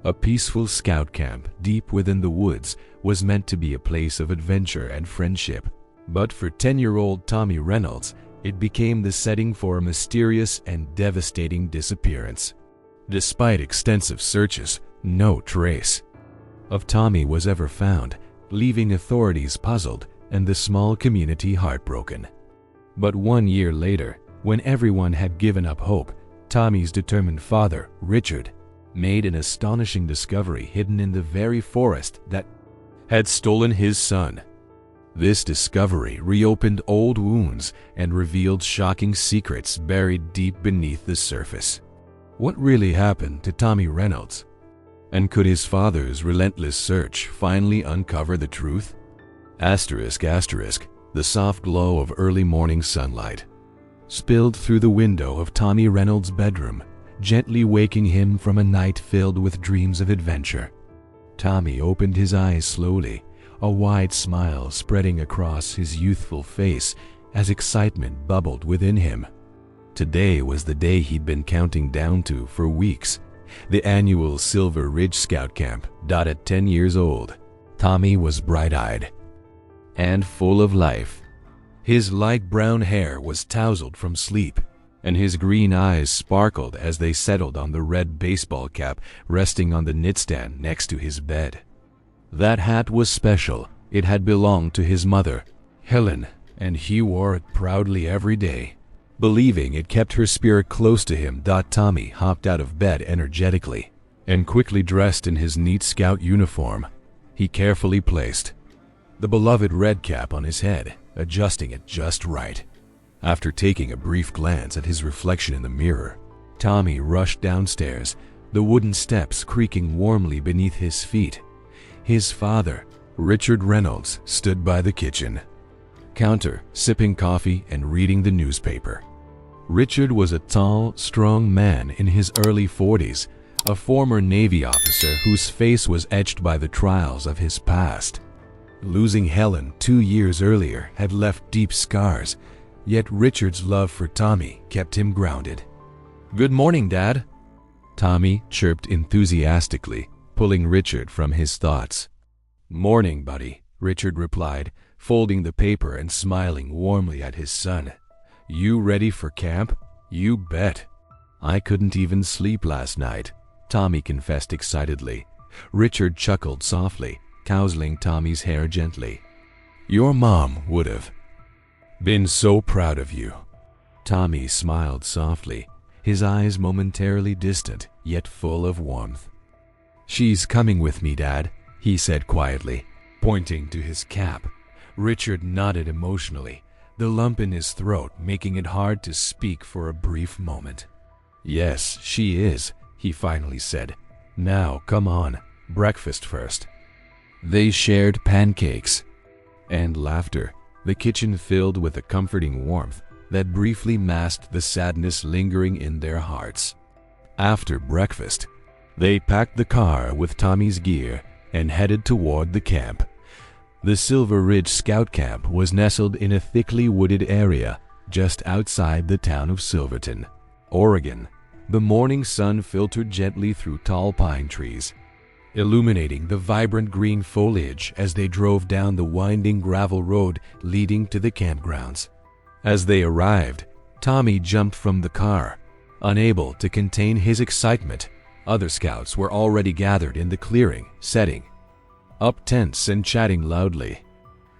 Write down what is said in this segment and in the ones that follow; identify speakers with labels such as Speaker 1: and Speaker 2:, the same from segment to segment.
Speaker 1: A peaceful scout camp deep within the woods was meant to be a place of adventure and friendship. But for 10-year-old Tommy Reynolds, it became the setting for a mysterious and devastating disappearance. Despite extensive searches, no trace of Tommy was ever found, leaving authorities puzzled and the small community heartbroken. But 1 year later, when everyone had given up hope, Tommy's determined father, Richard, made an astonishing discovery hidden in the very forest that had stolen his son. This discovery reopened old wounds and revealed shocking secrets buried deep beneath the surface. What really happened to Tommy Reynolds? And could his father's relentless search finally uncover the truth? The soft glow of early morning sunlight spilled through the window of Tommy Reynolds' bedroom, gently waking him from a night filled with dreams of adventure. Tommy opened his eyes slowly, a wide smile spreading across his youthful face as excitement bubbled within him. Today was the day he'd been counting down to for weeks, the annual Silver Ridge Scout Camp. At 10 years old, Tommy was bright-eyed and full of life. His light brown hair was tousled from sleep, and his green eyes sparkled as they settled on the red baseball cap resting on the nightstand next to his bed. That hat was special. It had belonged to his mother, Helen, and he wore it proudly every day, believing it kept her spirit close to him. Tommy hopped out of bed energetically and quickly dressed in his neat scout uniform. He carefully placed the beloved red cap on his head, adjusting it just right. After taking a brief glance at his reflection in the mirror, Tommy rushed downstairs, the wooden steps creaking warmly beneath his feet. His father, Richard Reynolds, stood by the kitchen counter, sipping coffee and reading the newspaper. Richard was a tall, strong man in his early 40s, a former Navy officer whose face was etched by the trials of his past. Losing Helen 2 years earlier had left deep scars, yet Richard's love for Tommy kept him grounded. "Good morning, Dad," Tommy chirped enthusiastically, pulling Richard from his thoughts. "Morning, buddy," Richard replied, folding the paper and smiling warmly at his son. "You ready for camp?" "You bet. I couldn't even sleep last night," Tommy confessed excitedly. Richard chuckled softly, tousling Tommy's hair gently. "Your mom would have been so proud of you." Tommy smiled softly, his eyes momentarily distant yet full of warmth. "She's coming with me, Dad," he said quietly, pointing to his cap. Richard nodded emotionally, the lump in his throat making it hard to speak for a brief moment. "Yes, she is," he finally said. "Now, come on, breakfast first." They shared pancakes and laughter, the kitchen filled with a comforting warmth that briefly masked the sadness lingering in their hearts. After breakfast, they packed the car with Tommy's gear and headed toward the camp. The Silver Ridge Scout Camp was nestled in a thickly wooded area just outside the town of Silverton, Oregon. The morning sun filtered gently through tall pine trees, illuminating the vibrant green foliage as they drove down the winding gravel road leading to the campgrounds. As they arrived, Tommy jumped from the car, unable to contain his excitement. Other scouts were already gathered in the clearing, setting up tents and chatting loudly.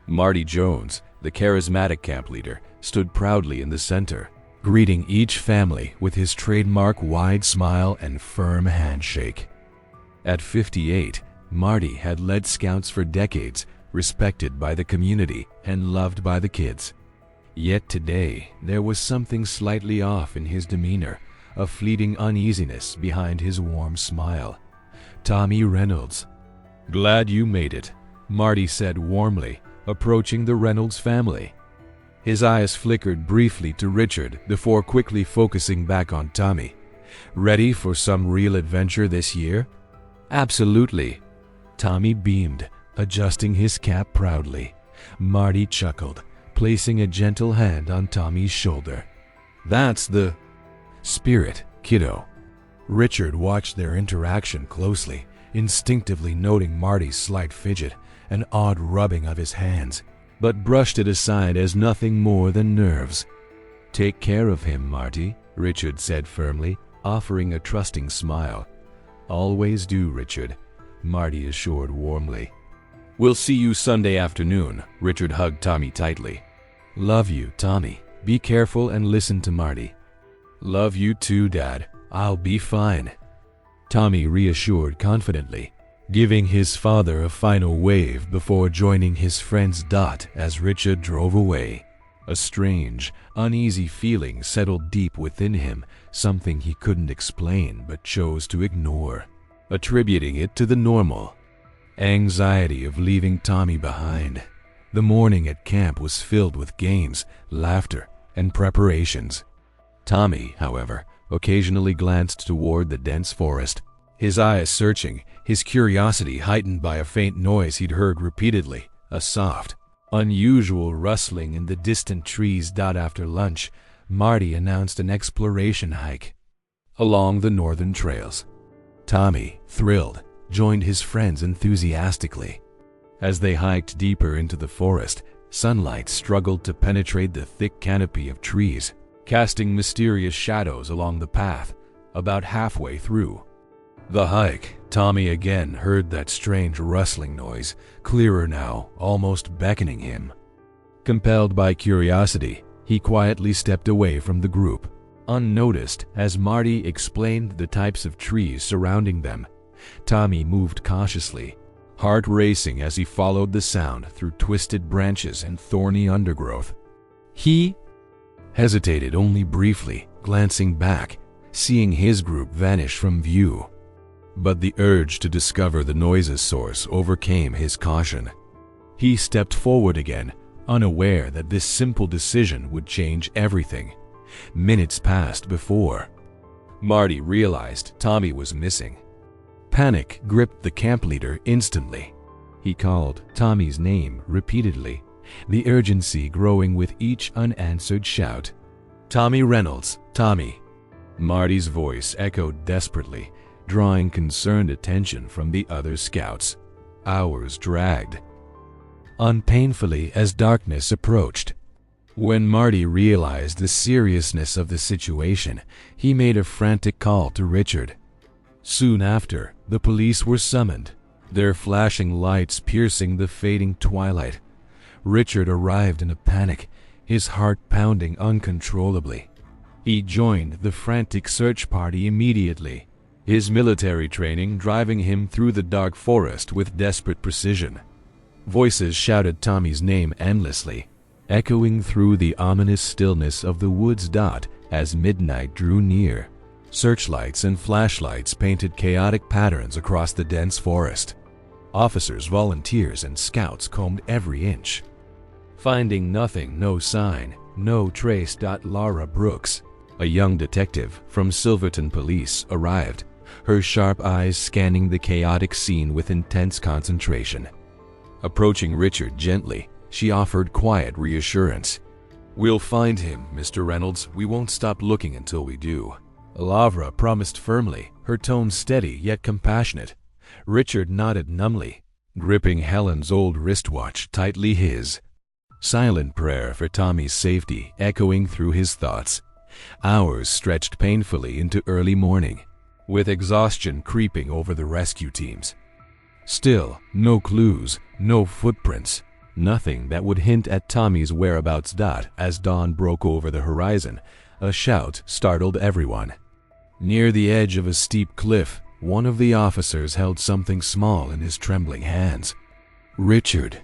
Speaker 1: Marty Jones, the charismatic camp leader, stood proudly in the center, greeting each family with his trademark wide smile and firm handshake. At 58, Marty had led scouts for decades, respected by the community and loved by the kids. Yet today, there was something slightly off in his demeanor, a fleeting uneasiness behind his warm smile. "Tommy Reynolds, glad you made it," Marty said warmly, approaching the Reynolds family. His eyes flickered briefly to Richard before quickly focusing back on Tommy. "Ready for some real adventure this year?" "Absolutely." Tommy beamed, adjusting his cap proudly. Marty chuckled, placing a gentle hand on Tommy's shoulder. "That's the spirit, kiddo." Richard watched their interaction closely, instinctively noting Marty's slight fidget, an odd rubbing of his hands, but brushed it aside as nothing more than nerves. "Take care of him, Marty," Richard said firmly, offering a trusting smile. "Always do, Richard," Marty assured warmly. "We'll see you Sunday afternoon," Richard hugged Tommy tightly. "Love you, Tommy. Be careful and listen to Marty." "Love you too, Dad. I'll be fine," Tommy reassured confidently, giving his father a final wave before joining his friends Dot as Richard drove away. A strange, uneasy feeling settled deep within him, something he couldn't explain but chose to ignore, attributing it to the normal anxiety of leaving Tommy behind. The morning at camp was filled with games, laughter, and preparations. Tommy, however, occasionally glanced toward the dense forest, his eyes searching, his curiosity heightened by a faint noise he'd heard repeatedly, a soft, unusual rustling in the distant trees. After lunch, Marty announced an exploration hike along the northern trails. Tommy, thrilled, joined his friends enthusiastically. As they hiked deeper into the forest, sunlight struggled to penetrate the thick canopy of trees, casting mysterious shadows along the path. About halfway through the hike, Tommy again heard that strange rustling noise, clearer now, almost beckoning him. Compelled by curiosity, he quietly stepped away from the group, unnoticed as Marty explained the types of trees surrounding them. Tommy moved cautiously, heart racing as he followed the sound through twisted branches and thorny undergrowth. He hesitated only briefly, glancing back, seeing his group vanish from view. But the urge to discover the noise's source overcame his caution. He stepped forward again, unaware that this simple decision would change everything. Minutes passed before Marty realized Tommy was missing. Panic gripped the camp leader instantly. He called Tommy's name repeatedly, the urgency growing with each unanswered shout. "Tommy Reynolds, Tommy!" Marty's voice echoed desperately, drawing concerned attention from the other scouts. Hours dragged on painfully as darkness approached. When Marty realized the seriousness of the situation, he made a frantic call to Richard. Soon after, the police were summoned, their flashing lights piercing the fading twilight. Richard arrived in a panic, his heart pounding uncontrollably. He joined the frantic search party immediately, his military training driving him through the dark forest with desperate precision. Voices shouted Tommy's name endlessly, echoing through the ominous stillness of the woods. As midnight drew near, searchlights and flashlights painted chaotic patterns across the dense forest. Officers, volunteers, and scouts combed every inch, finding nothing, no sign, no trace. Laura Brooks, a young detective from Silverton Police, arrived, her sharp eyes scanning the chaotic scene with intense concentration. Approaching Richard gently, she offered quiet reassurance. "We'll find him, Mr. Reynolds. We won't stop looking until we do," Laura promised firmly, her tone steady yet compassionate. Richard nodded numbly, gripping Helen's old wristwatch tightly, his silent prayer for Tommy's safety echoing through his thoughts. Hours stretched painfully into early morning, with exhaustion creeping over the rescue teams. Still, no clues, no footprints, nothing that would hint at Tommy's whereabouts. As dawn broke over the horizon, a shout startled everyone. Near the edge of a steep cliff, one of the officers held something small in his trembling hands. Richard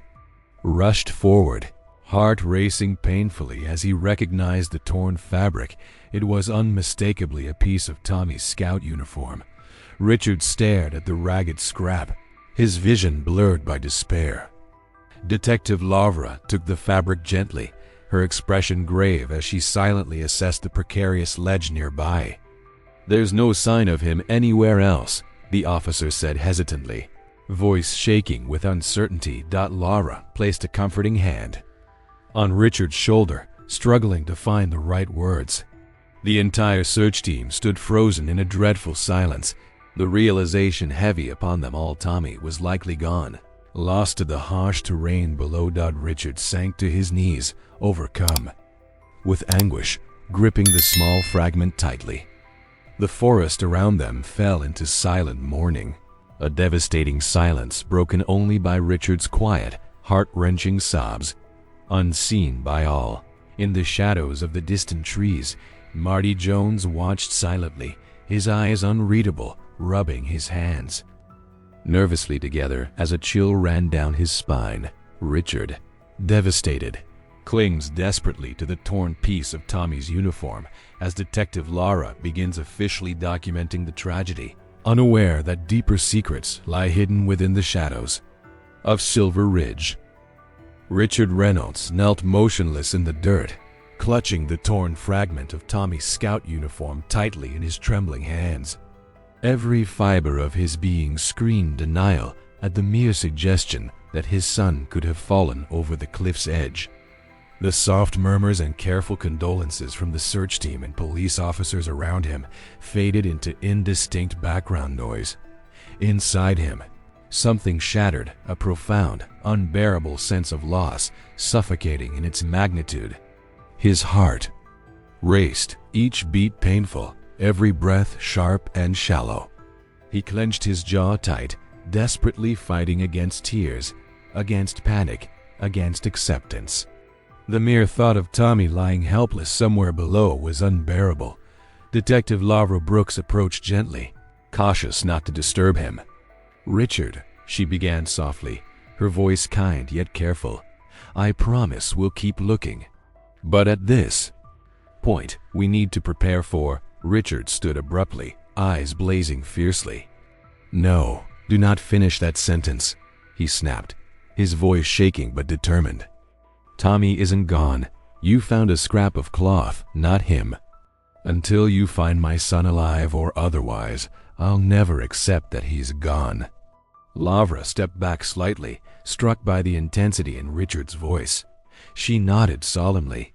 Speaker 1: rushed forward, heart racing painfully as he recognized the torn fabric. It was unmistakably a piece of Tommy's scout uniform. Richard stared at the ragged scrap, his vision blurred by despair. Detective Laura took the fabric gently, her expression grave as she silently assessed the precarious ledge nearby. "There's no sign of him anywhere else," the officer said hesitantly, voice shaking with uncertainty. Laura placed a comforting hand on Richard's shoulder, struggling to find the right words. The entire search team stood frozen in a dreadful silence, The realization heavy upon them all, Tommy was likely gone. Lost to the harsh terrain below, Richard sank to his knees, overcome with anguish, gripping the small fragment tightly. The forest around them fell into silent mourning, a devastating silence broken only by Richard's quiet, heart-wrenching sobs. Unseen by all, in the shadows of the distant trees, Marty Jones watched silently, his eyes unreadable, rubbing his hands nervously together as a chill ran down his spine. Richard, devastated, clings desperately to the torn piece of Tommy's uniform as Detective Lara begins officially documenting the tragedy, unaware that deeper secrets lie hidden within the shadows of Silver Ridge. Richard Reynolds knelt motionless in the dirt, clutching the torn fragment of Tommy's scout uniform tightly in his trembling hands. Every fiber of his being screamed denial at the mere suggestion that his son could have fallen over the cliff's edge. The soft murmurs and careful condolences from the search team and police officers around him faded into indistinct background noise. Inside him, something shattered, a profound, unbearable sense of loss, suffocating in its magnitude. His heart raced, each beat painful, every breath sharp and shallow. He clenched his jaw tight, desperately fighting against tears, against panic, against acceptance. The mere thought of Tommy lying helpless somewhere below was unbearable. Detective Lara Brooks approached gently, cautious not to disturb him. "Richard," she began softly, her voice kind yet careful, "I promise we'll keep looking. But at this point, we need to prepare for—" Richard stood abruptly, eyes blazing fiercely. "No, do not finish that sentence," he snapped, his voice shaking but determined. "Tommy isn't gone. You found a scrap of cloth, not him. Until you find my son alive or otherwise, I'll never accept that he's gone." Lavra stepped back slightly, struck by the intensity in Richard's voice. She nodded solemnly.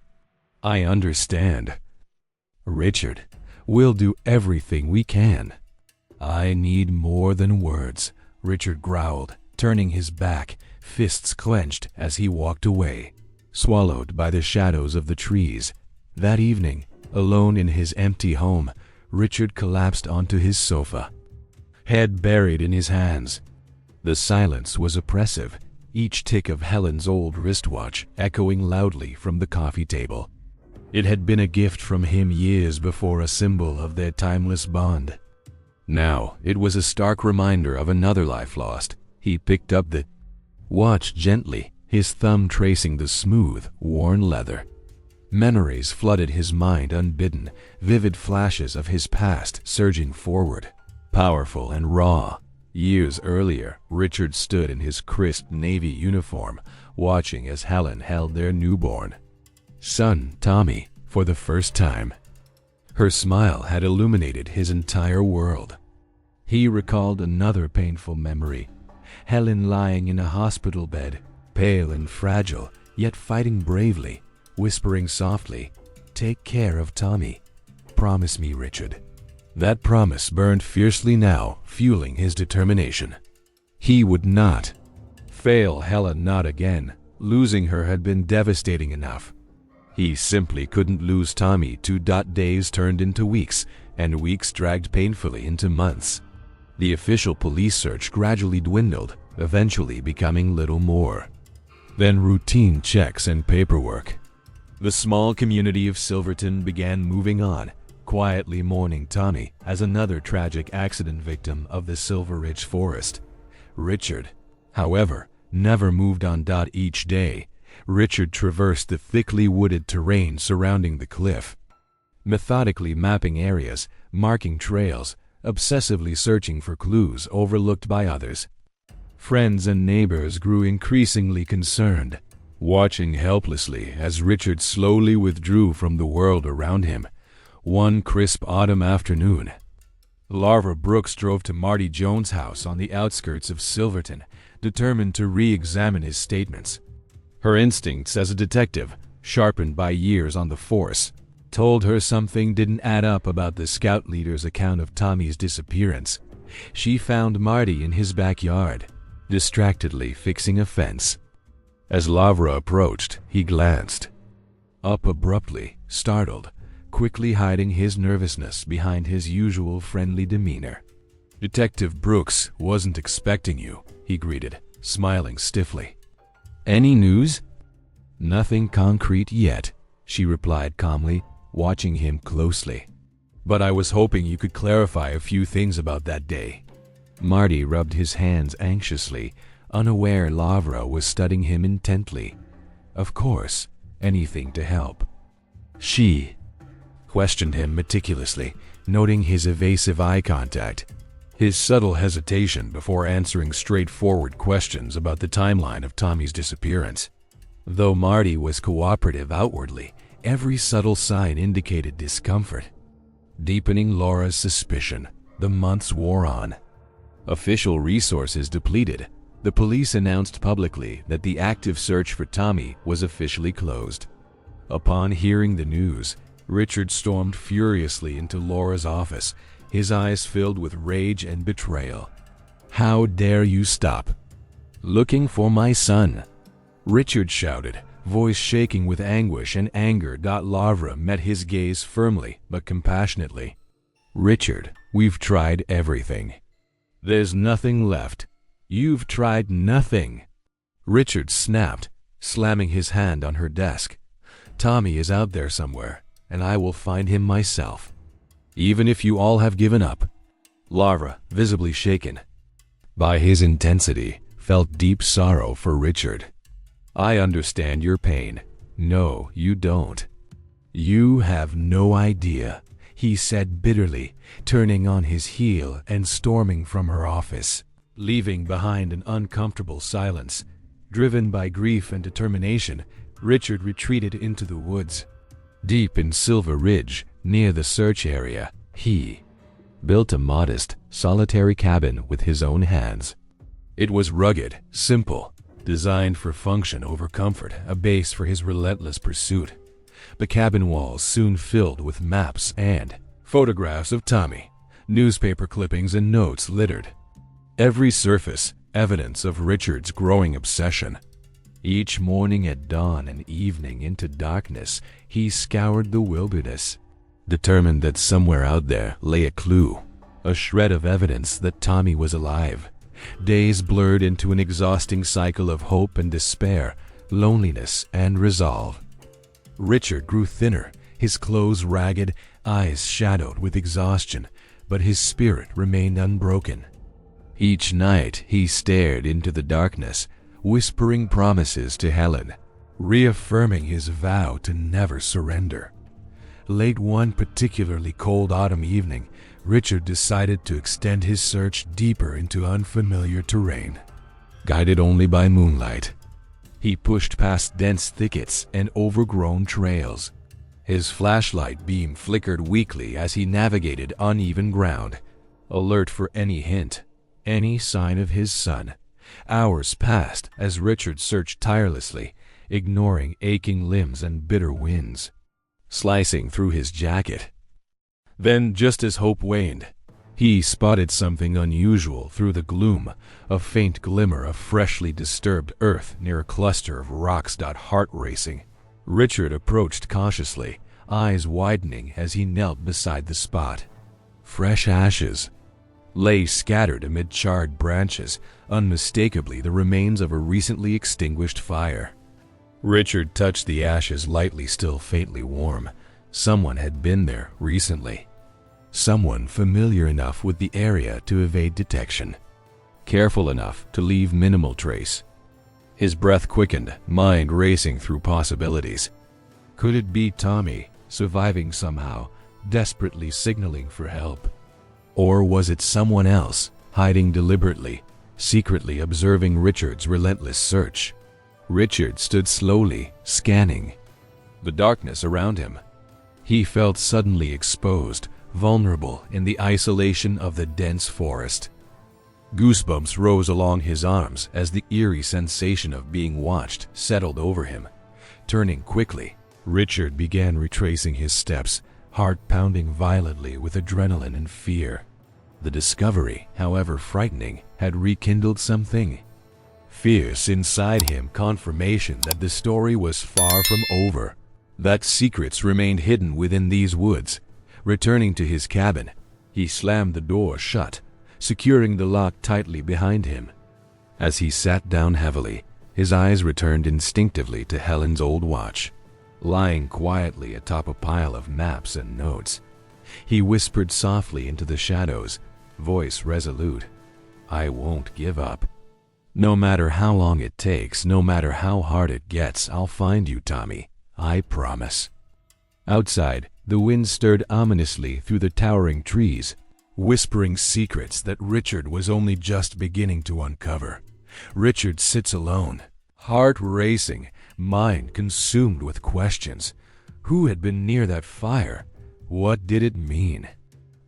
Speaker 1: "I understand. Richard, we'll do everything we can." "I need more than words," Richard growled, turning his back, fists clenched as he walked away, swallowed by the shadows of the trees. That evening, alone in his empty home, Richard collapsed onto his sofa, head buried in his hands. The silence was oppressive, each tick of Helen's old wristwatch echoing loudly from the coffee table. It had been a gift from him years before, a symbol of their timeless bond. Now it was a stark reminder of another life lost. He picked up the watch gently, his thumb tracing the smooth, worn leather. Memories flooded his mind unbidden, vivid flashes of his past surging forward, powerful and raw. Years earlier, Richard stood in his crisp navy uniform, watching as Helen held their newborn son, Tommy, for the first time. Her smile had illuminated his entire world. He recalled another painful memory, Helen lying in a hospital bed, pale and fragile, yet fighting bravely, whispering softly, "Take care of Tommy. Promise me, Richard." That promise burned fiercely now, fueling his determination. He would not fail Helen, not again. Losing her had been devastating enough. He simply couldn't lose Tommy. Days turned into weeks, and weeks dragged painfully into months. The official police search gradually dwindled, eventually becoming little more than routine checks and paperwork. The small community of Silverton began moving on, quietly mourning Tommy as another tragic accident victim of the Silver Ridge forest. Richard, however, never moved on. Each day, Richard traversed the thickly wooded terrain surrounding the cliff, methodically mapping areas, marking trails, obsessively searching for clues overlooked by others. Friends and neighbors grew increasingly concerned, watching helplessly as Richard slowly withdrew from the world around him. One crisp autumn afternoon, Lara Brooks drove to Marty Jones' house on the outskirts of Silverton, determined to re-examine his statements. Her instincts as a detective, sharpened by years on the force, told her something didn't add up about the scout leader's account of Tommy's disappearance. She found Marty in his backyard, distractedly fixing a fence. As Lavra approached, he glanced up abruptly, startled, quickly hiding his nervousness behind his usual friendly demeanor. "Detective Brooks wasn't expecting you," he greeted, smiling stiffly. "Any news?" "Nothing concrete yet," she replied calmly, watching him closely. "But I was hoping you could clarify a few things about that day." Marty rubbed his hands anxiously, unaware Lavra was studying him intently. Of course, anything to help. She questioned him meticulously, noting his evasive eye contact, his subtle hesitation before answering straightforward questions about the timeline of Tommy's disappearance. Though Marty was cooperative outwardly, every subtle sign indicated discomfort. Deepening Laura's suspicion, the months wore on. Official resources depleted, the police announced publicly that the active search for Tommy was officially closed. Upon hearing the news, Richard stormed furiously into Laura's office, his eyes filled with rage and betrayal. "How dare you stop looking for my son?" Richard shouted, voice shaking with anguish and anger. Lavra met his gaze firmly but compassionately. "Richard, we've tried everything. There's nothing left. You've tried nothing." Richard snapped, slamming his hand on her desk. "Tommy is out there somewhere, and I will find him myself. Even if you all have given up." Lavra, visibly shaken by his intensity, felt deep sorrow for Richard. "I understand your pain." "No, you don't. You have no idea," he said bitterly, turning on his heel and storming from her office, leaving behind an uncomfortable silence. Driven by grief and determination, Richard retreated into the woods. Deep in Silver Ridge, near the search area, he built a modest, solitary cabin with his own hands. It was rugged, simple, designed for function over comfort, a base for his relentless pursuit. The cabin walls soon filled with maps and photographs of Tommy. Newspaper clippings and notes littered every surface, evidence of Richard's growing obsession. Each morning at dawn and evening into darkness, he scoured the wilderness, determined that somewhere out there lay a clue, a shred of evidence that Tommy was alive. Days blurred into an exhausting cycle of hope and despair, loneliness and resolve. Richard grew thinner, his clothes ragged, eyes shadowed with exhaustion, but his spirit remained unbroken. Each night he stared into the darkness, whispering promises to Helen, reaffirming his vow to never surrender. Late one particularly cold autumn evening, Richard decided to extend his search deeper into unfamiliar terrain. Guided only by moonlight, he pushed past dense thickets and overgrown trails. His flashlight beam flickered weakly as he navigated uneven ground, alert for any hint, any sign of his son. Hours passed as Richard searched tirelessly, ignoring aching limbs and bitter winds, slicing through his jacket. Then, just as hope waned, he spotted something unusual through the gloom, a faint glimmer of freshly disturbed earth near a cluster of rocks. Heart racing, Richard approached cautiously, eyes widening as he knelt beside the spot. Fresh ashes lay scattered amid charred branches, unmistakably the remains of a recently extinguished fire. Richard touched the ashes lightly, still faintly warm. Someone had been there recently. Someone familiar enough with the area to evade detection, careful enough to leave minimal trace. His breath quickened, mind racing through possibilities. Could it be Tommy, surviving somehow, desperately signaling for help? Or was it someone else, hiding deliberately, secretly observing Richard's relentless search? Richard stood slowly, scanning the darkness around him. He felt suddenly exposed, vulnerable in the isolation of the dense forest. Goosebumps rose along his arms as the eerie sensation of being watched settled over him. Turning quickly, Richard began retracing his steps, heart pounding violently with adrenaline and fear. The discovery, however frightening, had rekindled something fierce inside him, confirmation that the story was far from over, that secrets remained hidden within these woods. Returning to his cabin, he slammed the door shut, securing the lock tightly behind him. As he sat down heavily, his eyes returned instinctively to Helen's old watch, lying quietly atop a pile of maps and notes. He whispered softly into the shadows, voice resolute, "I won't give up. No matter how long it takes, no matter how hard it gets, I'll find you, Tommy. I promise." Outside, the wind stirred ominously through the towering trees, whispering secrets that Richard was only just beginning to uncover. Richard sits alone, heart racing, mind consumed with questions. Who had been near that fire? What did it mean?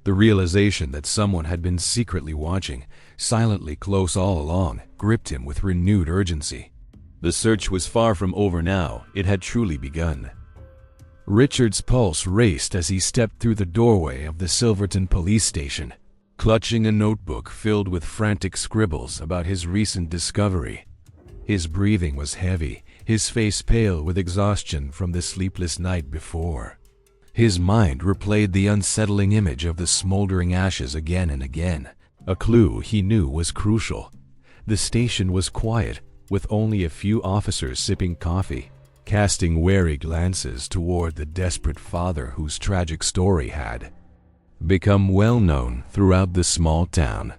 Speaker 1: The realization that someone had been secretly watching, silently close all along, gripped him with renewed urgency. The search was far from over now. It had truly begun. Richard's pulse raced as he stepped through the doorway of the Silverton police station, clutching a notebook filled with frantic scribbles about his recent discovery. His breathing was heavy, his face pale with exhaustion from the sleepless night before. His mind replayed the unsettling image of the smoldering ashes again and again. A clue he knew was crucial. The station was quiet, with only a few officers sipping coffee, casting wary glances toward the desperate father whose tragic story had become well known throughout the small town.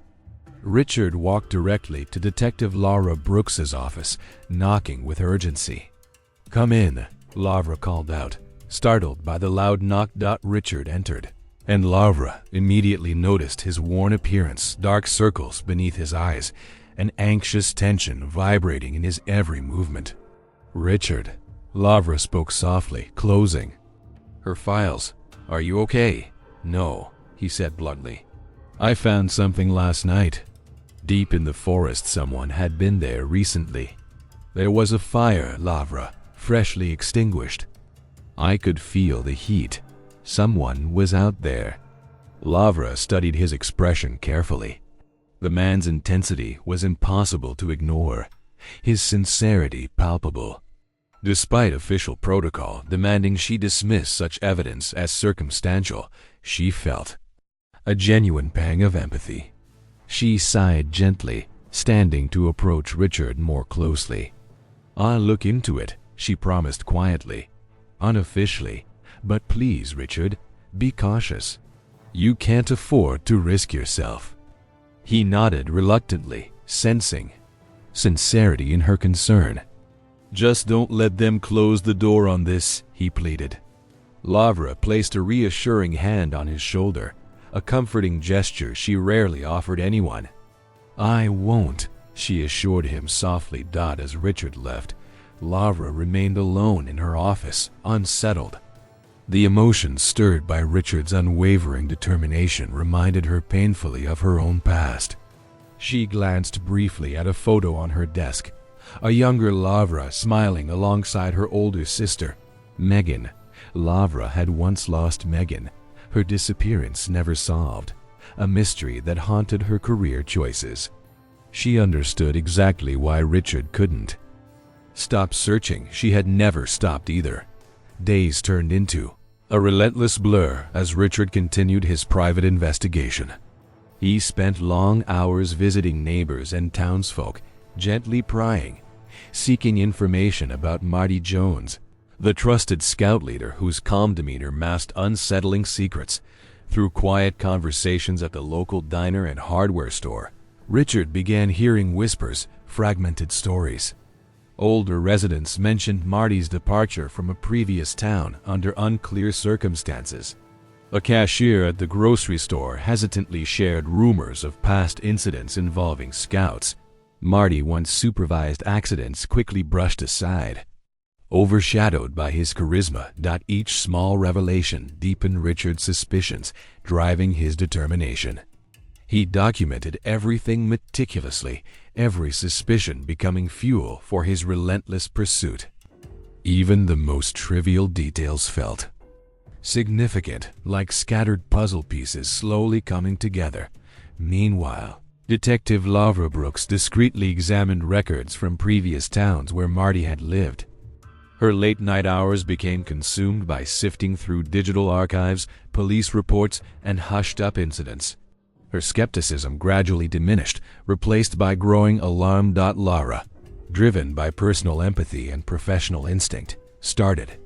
Speaker 1: Richard walked directly to Detective Laura Brooks's office, knocking with urgency. "Come in," Laura called out, startled by the loud knock. Richard entered, and Laura immediately noticed his worn appearance, dark circles beneath his eyes, an anxious tension vibrating in his every movement. "Richard," Laura spoke softly, closing her files. "Are you okay?" "No," he said bluntly. "I found something last night. Deep in the forest, someone had been there recently. There was a fire, Laura, freshly extinguished. I could feel the heat. Someone was out there." Laura studied his expression carefully. The man's intensity was impossible to ignore, his sincerity palpable. Despite official protocol demanding she dismiss such evidence as circumstantial, she felt a genuine pang of empathy. She sighed gently, standing to approach Richard more closely. "I'll look into it," she promised quietly, unofficially. "But please, Richard, be cautious. You can't afford to risk yourself." He nodded reluctantly, sensing sincerity in her concern. "Just don't let them close the door on this," he pleaded. Laura placed a reassuring hand on his shoulder, a comforting gesture she rarely offered anyone. "I won't," she assured him softly. As Richard left, Laura remained alone in her office, unsettled. The emotions stirred by Richard's unwavering determination reminded her painfully of her own past. She glanced briefly at a photo on her desk, a younger Laura smiling alongside her older sister, Megan. Laura had once lost Megan, her disappearance never solved, a mystery that haunted her career choices. She understood exactly why Richard couldn't stop searching. She had never stopped either. Days turned into a relentless blur as Richard continued his private investigation. He spent long hours visiting neighbors and townsfolk, gently prying, seeking information about Marty Jones, the trusted scout leader whose calm demeanor masked unsettling secrets. Through quiet conversations at the local diner and hardware store, Richard began hearing whispers, fragmented stories. Older residents mentioned Marty's departure from a previous town under unclear circumstances. A cashier at the grocery store hesitantly shared rumors of past incidents involving scouts. Marty once supervised accidents quickly brushed aside, overshadowed by his charisma. Each small revelation deepened Richard's suspicions, driving his determination. He documented everything meticulously, every suspicion becoming fuel for his relentless pursuit. Even the most trivial details felt significant, like scattered puzzle pieces slowly coming together, Meanwhile, Detective Lavra Brooks discreetly examined records from previous towns where Marty had lived. Her late-night hours became consumed by sifting through digital archives, police reports, and hushed-up incidents. Her skepticism gradually diminished, replaced by growing alarm. Lara, driven by personal empathy and professional instinct, started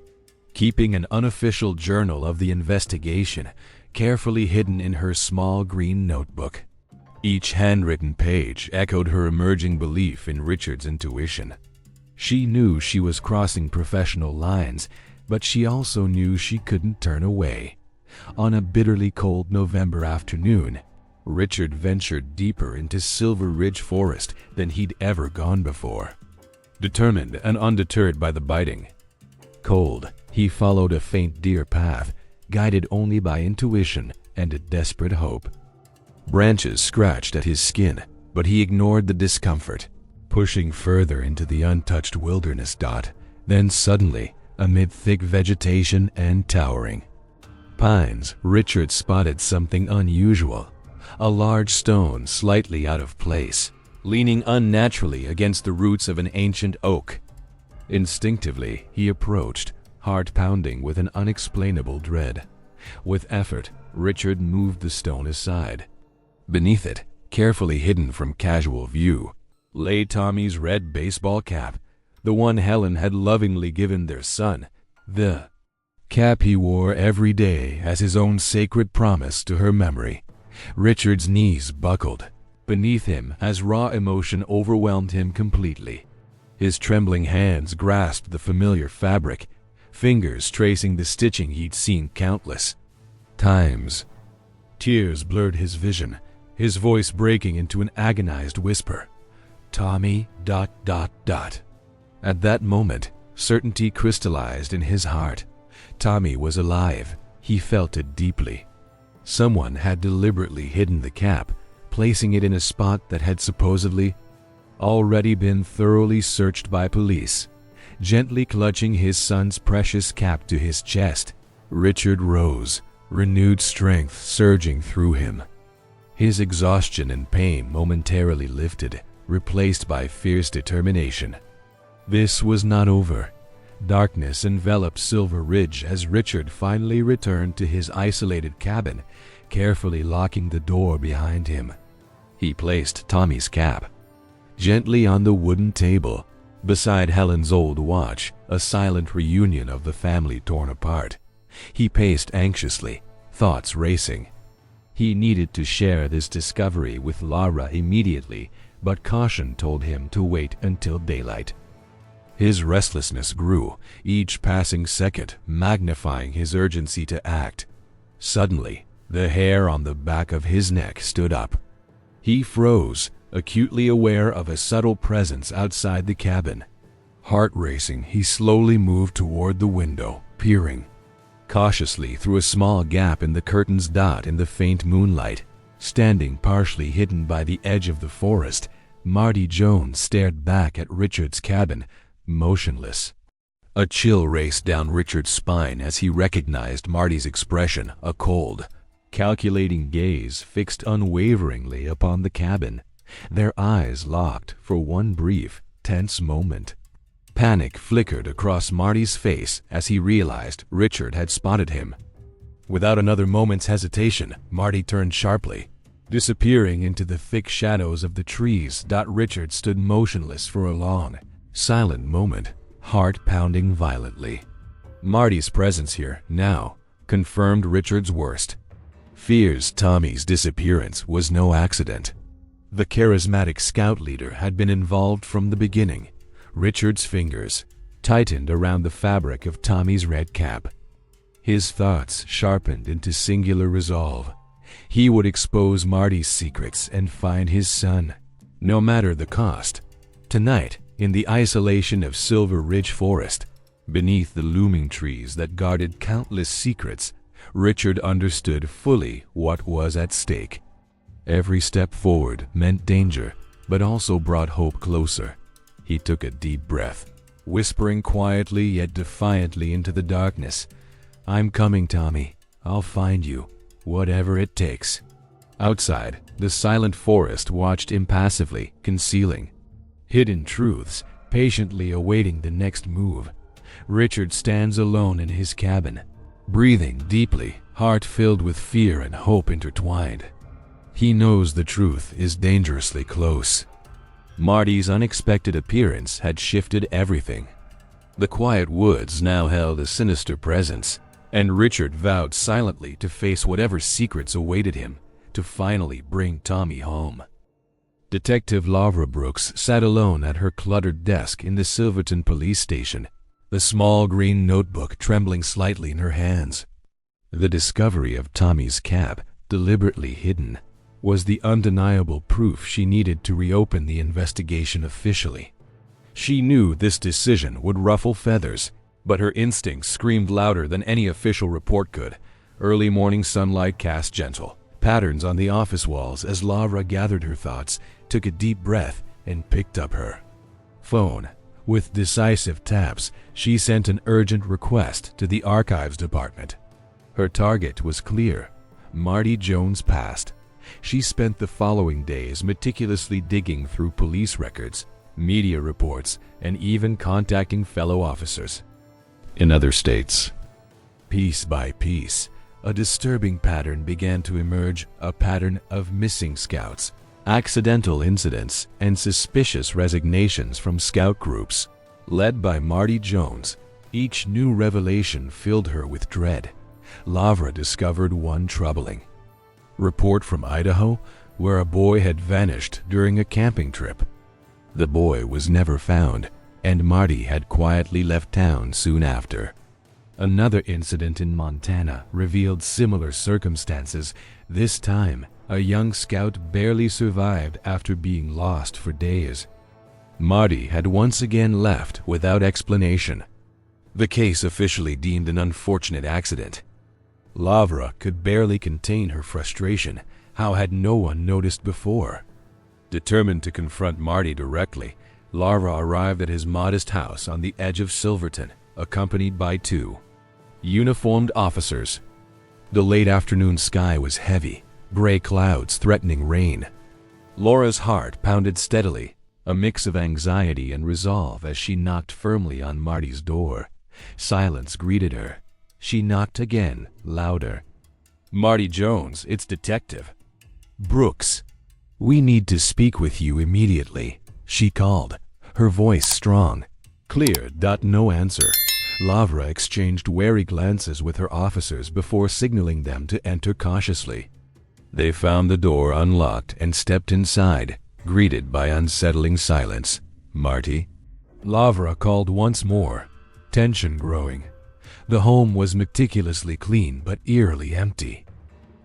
Speaker 1: keeping an unofficial journal of the investigation, carefully hidden in her small green notebook. Each handwritten page echoed her emerging belief in Richard's intuition. She knew she was crossing professional lines, but she also knew she couldn't turn away. On a bitterly cold November afternoon, Richard ventured deeper into Silver Ridge Forest than he'd ever gone before. Determined and undeterred by the biting cold, he followed a faint deer path, guided only by intuition and a desperate hope. Branches scratched at his skin, but he ignored the discomfort, pushing further into the untouched wilderness. Then suddenly, amid thick vegetation and towering pines, Richard spotted something unusual. A large stone slightly out of place, leaning unnaturally against the roots of an ancient oak. Instinctively, he approached, heart pounding with an unexplainable dread. With effort, Richard moved the stone aside. Beneath it, carefully hidden from casual view, lay Tommy's red baseball cap, the one Helen had lovingly given their son, the cap he wore every day as his own sacred promise to her memory. Richard's knees buckled beneath him as raw emotion overwhelmed him completely. His trembling hands grasped the familiar fabric, fingers tracing the stitching he'd seen countless times. Tears blurred his vision, his voice breaking into an agonized whisper. Tommy... At that moment, certainty crystallized in his heart. Tommy was alive. He felt it deeply. Someone had deliberately hidden the cap, placing it in a spot that had supposedly already been thoroughly searched by police. Gently clutching his son's precious cap to his chest, Richard rose, renewed strength surging through him. His exhaustion and pain momentarily lifted, replaced by fierce determination. This was not over. Darkness enveloped Silver Ridge as Richard finally returned to his isolated cabin, carefully locking the door behind him. He placed Tommy's cap gently on the wooden table, beside Helen's old watch, a silent reunion of the family torn apart. He paced anxiously, thoughts racing. He needed to share this discovery with Lara immediately, but caution told him to wait until daylight. His restlessness grew, each passing second magnifying his urgency to act. Suddenly, the hair on the back of his neck stood up. He froze, acutely aware of a subtle presence outside the cabin. Heart racing, he slowly moved toward the window, peering cautiously through a small gap in the curtains. In the faint moonlight, standing partially hidden by the edge of the forest, Marty Jones stared back at Richard's cabin, motionless. A chill raced down Richard's spine as he recognized Marty's expression, a cold, calculating gaze fixed unwaveringly upon the cabin. Their eyes locked for one brief, tense moment. Panic flickered across Marty's face as he realized Richard had spotted him. Without another moment's hesitation, Marty turned sharply, disappearing into the thick shadows of the trees. Richard stood motionless for a long, silent moment, heart pounding violently. Marty's presence here, now, confirmed Richard's worst fears. Tommy's disappearance was no accident. The charismatic scout leader had been involved from the beginning. Richard's fingers tightened around the fabric of Tommy's red cap. His thoughts sharpened into singular resolve. He would expose Marty's secrets and find his son, no matter the cost. Tonight, in the isolation of Silver Ridge Forest, beneath the looming trees that guarded countless secrets, Richard understood fully what was at stake. Every step forward meant danger, but also brought hope closer. He took a deep breath, whispering quietly yet defiantly into the darkness, "I'm coming, Tommy. I'll find you, whatever it takes." Outside, The silent forest watched impassively, concealing hidden truths, patiently awaiting the next move. Richard stands alone in his cabin, breathing deeply, heart filled with fear and hope intertwined. He knows the truth is dangerously close. Marty's unexpected appearance had shifted everything. The quiet woods now held a sinister presence, and Richard vowed silently to face whatever secrets awaited him, to finally bring Tommy home. Detective Lavra Brooks sat alone at her cluttered desk in the Silverton police station, the small green notebook trembling slightly in her hands. The discovery of Tommy's cab, deliberately hidden, was the undeniable proof she needed to reopen the investigation officially. She knew this decision would ruffle feathers, but her instincts screamed louder than any official report could. Early morning sunlight cast gentle patterns on the office walls as Lavra gathered her thoughts, took a deep breath, and picked up her phone. With decisive taps, she sent an urgent request to the archives department. Her target was clear: Marty Jones' past. She spent the following days meticulously digging through police records, media reports, and even contacting fellow officers in other states. Piece by piece, a disturbing pattern began to emerge, a pattern of missing scouts, accidental incidents, and suspicious resignations from scout groups. Led by Marty Jones, each new revelation filled her with dread. Lavra discovered one troubling report from Idaho, where a boy had vanished during a camping trip. The boy was never found, and Marty had quietly left town soon after. Another incident in Montana revealed similar circumstances. This time, a young scout barely survived after being lost for days. Marty had once again left without explanation. The case officially deemed an unfortunate accident. Lavra could barely contain her frustration. How had no one noticed before? Determined to confront Marty directly, Lavra arrived at his modest house on the edge of Silverton, accompanied by 2 uniformed officers. The late afternoon sky was heavy, gray clouds threatening rain. Laura's heart pounded steadily, a mix of anxiety and resolve as she knocked firmly on Marty's door. Silence greeted her. She knocked again, louder. "Marty Jones, it's Detective Brooks. We need to speak with you immediately," she called, her voice strong. Clear. No answer. Lavra exchanged wary glances with her officers before signaling them to enter cautiously. They found the door unlocked and stepped inside, greeted by unsettling silence. "Marty?" Lavra called once more, tension growing. The home was meticulously clean but eerily empty.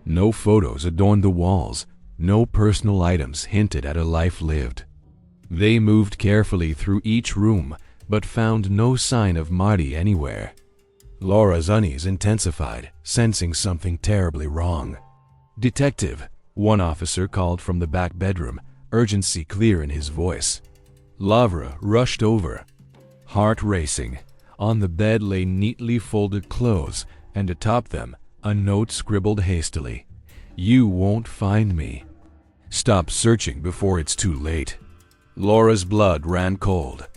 Speaker 1: No photos adorned the walls, no personal items hinted at a life lived. They moved carefully through each room, but found no sign of Marty anywhere. Laura's unease intensified, sensing something terribly wrong. "Detective," one officer called from the back bedroom, urgency clear in his voice. Lavra rushed over, heart racing. On the bed lay neatly folded clothes, and atop them, a note scribbled hastily. "You won't find me. Stop searching before it's too late." Laura's blood ran cold.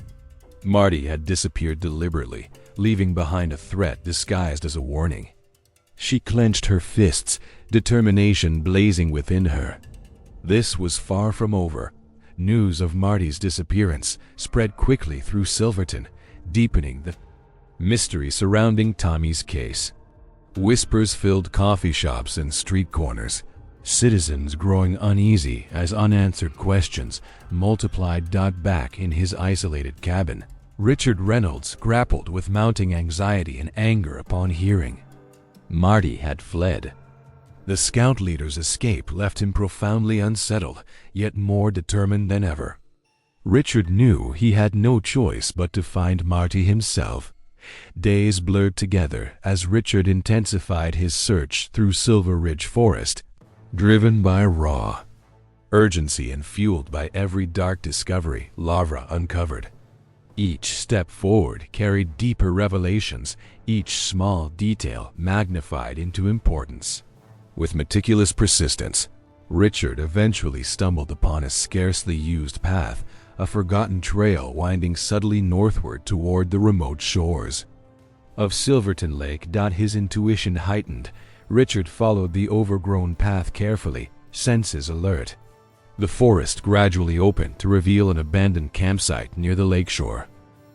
Speaker 1: Marty had disappeared deliberately, leaving behind a threat disguised as a warning. She clenched her fists, determination blazing within her. This was far from over. News of Marty's disappearance spread quickly through Silverton, deepening the mystery surrounding Tommy's case. Whispers filled coffee shops and street corners, citizens growing uneasy as unanswered questions multiplied. Back in his isolated cabin, Richard Reynolds grappled with mounting anxiety and anger upon hearing Marty had fled. The scout leader's escape left him profoundly unsettled, yet more determined than ever. Richard knew he had no choice but to find Marty himself. Days blurred together as Richard intensified his search through Silver Ridge Forest, driven by raw urgency and fueled by every dark discovery Lavra uncovered. Each step forward carried deeper revelations, each small detail magnified into importance. With meticulous persistence, Richard eventually stumbled upon a scarcely used path, a forgotten trail winding subtly northward toward the remote shores of Silverton Lake. His intuition heightened. Richard followed the overgrown path carefully, senses alert. The forest gradually opened to reveal an abandoned campsite near the lakeshore.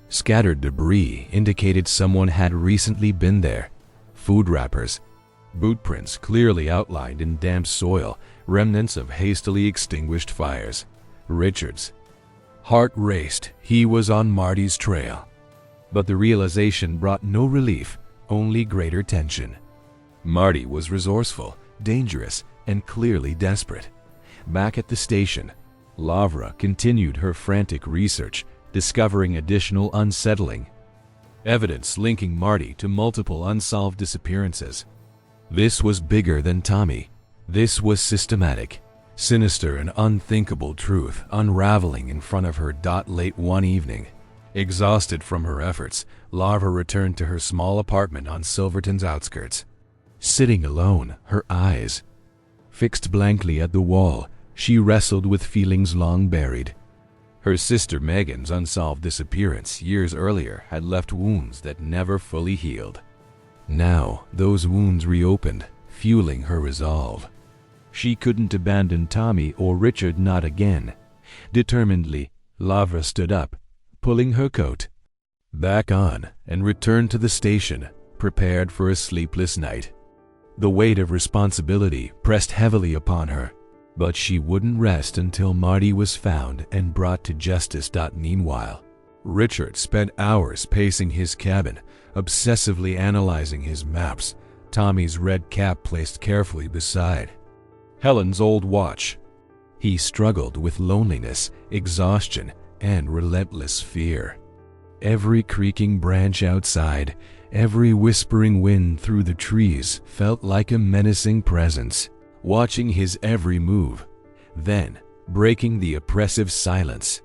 Speaker 1: Scattered debris indicated someone had recently been there. Food wrappers, boot prints clearly outlined in damp soil, remnants of hastily extinguished fires. Richard's heart raced. He was on Marty's trail. But the realization brought no relief, only greater tension. Marty was resourceful, dangerous, and clearly desperate. Back at the station, Lavra continued her frantic research, discovering additional unsettling evidence linking Marty to multiple unsolved disappearances. This was bigger than Tommy. This was systematic, sinister, and unthinkable truth unraveling in front of her. Late one evening, exhausted from her efforts, Lavra returned to her small apartment on Silverton's outskirts. Sitting alone, her eyes fixed blankly at the wall, she wrestled with feelings long buried. Her sister Megan's unsolved disappearance years earlier had left wounds that never fully healed. Now, those wounds reopened, fueling her resolve. She couldn't abandon Tommy or Richard, not again. Determinedly, Lavra stood up, pulling her coat back on, and returned to the station, prepared for a sleepless night. The weight of responsibility pressed heavily upon her, but she wouldn't rest until Marty was found and brought to justice. Meanwhile, Richard spent hours pacing his cabin, obsessively analyzing his maps, Tommy's red cap placed carefully beside Helen's old watch. He struggled with loneliness, exhaustion, and relentless fear. Every creaking branch outside, every whispering wind through the trees felt like a menacing presence, watching his every move, then breaking the oppressive silence.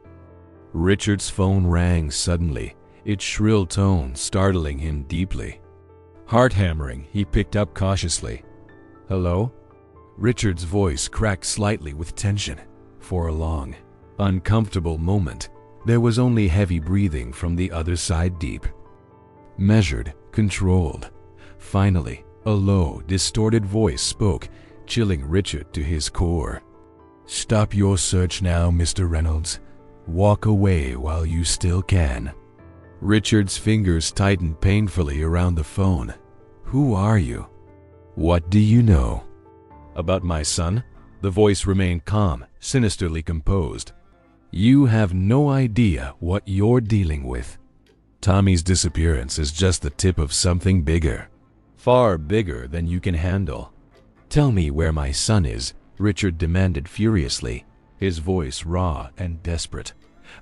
Speaker 1: Richard's phone rang suddenly, its shrill tone startling him deeply. Heart hammering, he picked up cautiously. "Hello?" Richard's voice cracked slightly with tension. For a long, uncomfortable moment, there was only heavy breathing from the other side, deep, measured, controlled. Finally, a low, distorted voice spoke, chilling Richard to his core. "Stop your search now, Mr. Reynolds. Walk away while you still can." Richard's fingers tightened painfully around the phone. "Who are you? What do you know?" "About my son?" The voice remained calm, sinisterly composed. "You have no idea what you're dealing with. Tommy's disappearance is just the tip of something bigger. Far bigger than you can handle." "Tell me where my son is," Richard demanded furiously, his voice raw and desperate.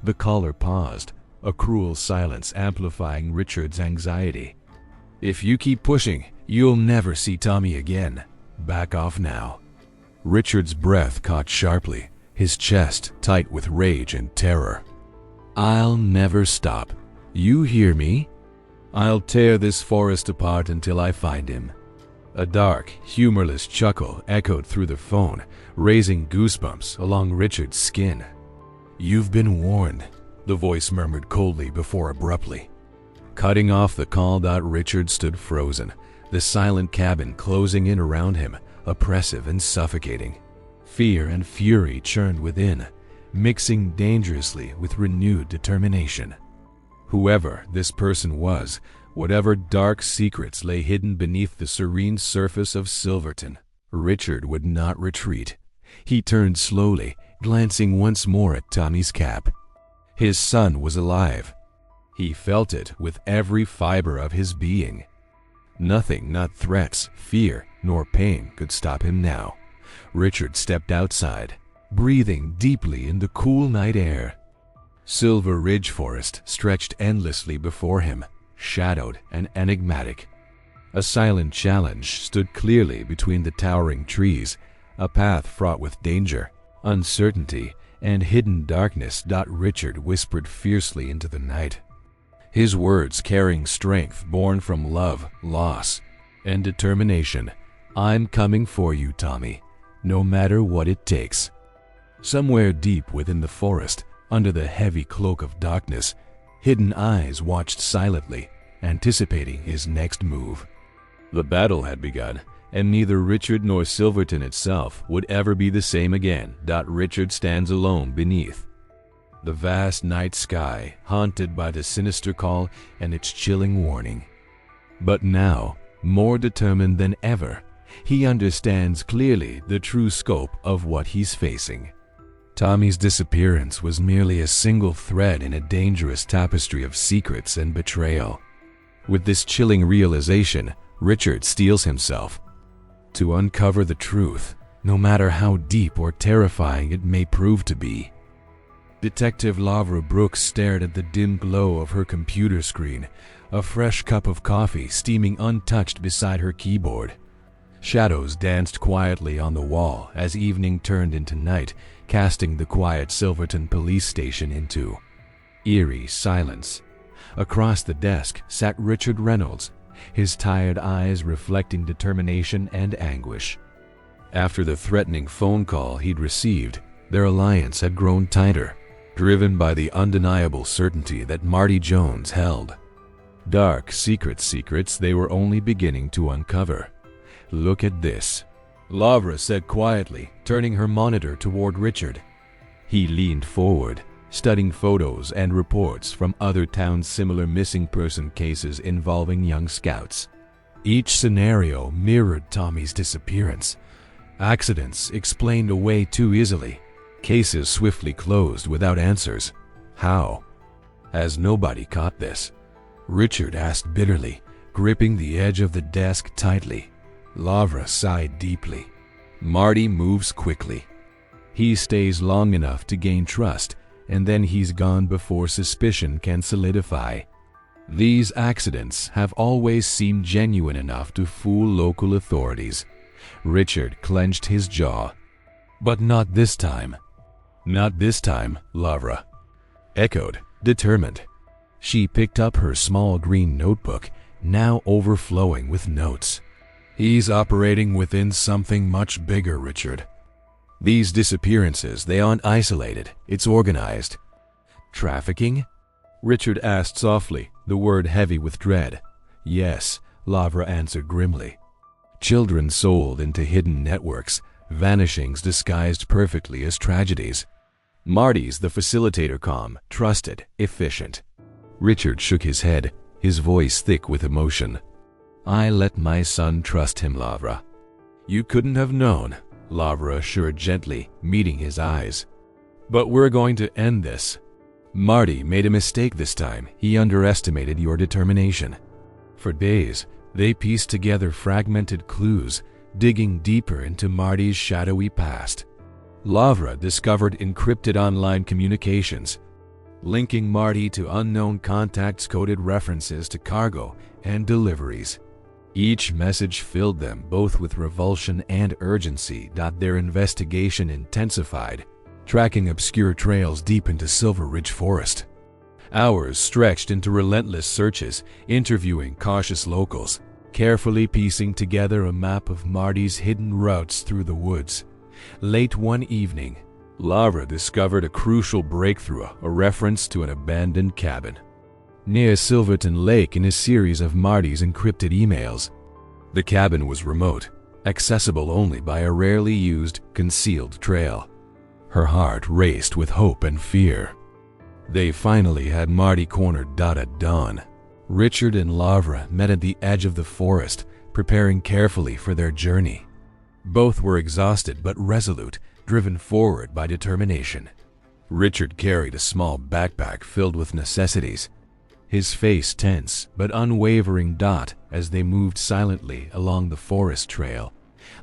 Speaker 1: The caller paused, a cruel silence amplifying Richard's anxiety. "If you keep pushing, you'll never see Tommy again. Back off now." Richard's breath caught sharply, his chest tight with rage and terror. "I'll never stop. You hear me? I'll tear this forest apart until I find him." A dark, humorless chuckle echoed through the phone, raising goosebumps along Richard's skin. "You've been warned," the voice murmured coldly before abruptly cutting off the call. Richard stood frozen, the silent cabin closing in around him, oppressive and suffocating. Fear and fury churned within, mixing dangerously with renewed determination. Whoever this person was, whatever dark secrets lay hidden beneath the serene surface of Silverton, Richard would not retreat. He turned slowly, glancing once more at Tommy's cap. His son was alive. He felt it with every fiber of his being. Nothing, not threats, fear, nor pain, could stop him now. Richard stepped outside, breathing deeply in the cool night air. Silver Ridge Forest stretched endlessly before him, shadowed and enigmatic. A silent challenge stood clearly between the towering trees, a path fraught with danger, uncertainty, and hidden darkness. Richard whispered fiercely into the night, his words carrying strength born from love, loss, and determination. "I'm coming for you, Tommy. no matter what it takes. Somewhere deep within the forest, under the heavy cloak of darkness, hidden eyes watched silently, anticipating his next move. The battle had begun, and neither Richard nor Silverton itself would ever be the same again. Richard stands alone beneath the vast night sky, haunted by the sinister call and its chilling warning. But now, more determined than ever, he understands clearly the true scope of what he's facing. Tommy's disappearance was merely a single thread in a dangerous tapestry of secrets and betrayal. With this chilling realization, Richard steels himself to uncover the truth, no matter how deep or terrifying it may prove to be. Detective Lavra Brooks stared at the dim glow of her computer screen, a fresh cup of coffee steaming untouched beside her keyboard. Shadows danced quietly on the wall as evening turned into night, casting the quiet Silverton police station into eerie silence. Across the desk sat Richard Reynolds, his tired eyes reflecting determination and anguish. After the threatening phone call he'd received, their alliance had grown tighter, driven by the undeniable certainty that Marty Jones held dark secrets they were only beginning to uncover. "Look at this," Lavra said quietly, turning her monitor toward Richard. He leaned forward, studying photos and reports from other towns' similar missing person cases involving young scouts. Each scenario mirrored Tommy's disappearance. Accidents explained away too easily. Cases swiftly closed without answers. How? Has nobody caught this? Richard asked bitterly, gripping the edge of the desk tightly. Lavra sighed deeply. Marty moves quickly. He stays long enough to gain trust, and then he's gone before suspicion can solidify. These accidents have always seemed genuine enough to fool local authorities. Richard clenched his jaw. But not this time. Not this time, Lavra echoed, determined. She picked up her small green notebook, now overflowing with notes. He's operating within something much bigger, Richard. These disappearances, they aren't isolated, it's organized. Trafficking? Richard asked softly, the word heavy with dread. Yes, Lavra answered grimly. Children sold into hidden networks, vanishings disguised perfectly as tragedies. Marty's the facilitator, calm, trusted, efficient. Richard shook his head, his voice thick with emotion. I let my son trust him, Lavra. You couldn't have known, Lavra assured gently, meeting his eyes. But we're going to end this. Marty made a mistake this time. He underestimated your determination. For days, they pieced together fragmented clues, digging deeper into Marty's shadowy past. Lavra discovered encrypted online communications, linking Marty to unknown contacts, coded references to cargo and deliveries. Each message filled them both with revulsion and urgency. Their investigation intensified, tracking obscure trails deep into Silver Ridge Forest. Hours stretched into relentless searches, interviewing cautious locals, carefully piecing together a map of Marty's hidden routes through the woods. Late one evening, Lavra discovered a crucial breakthrough, a reference to an abandoned cabin near Silverton Lake in a series of Marty's encrypted emails. The cabin was remote, accessible only by a rarely used, concealed trail. Her heart raced with hope and fear. They finally had Marty cornered. At dawn, Richard and Lavra met at the edge of the forest, preparing carefully for their journey. Both were exhausted but resolute, driven forward by determination. Richard carried a small backpack filled with necessities, his face tense but unwavering. As they moved silently along the forest trail,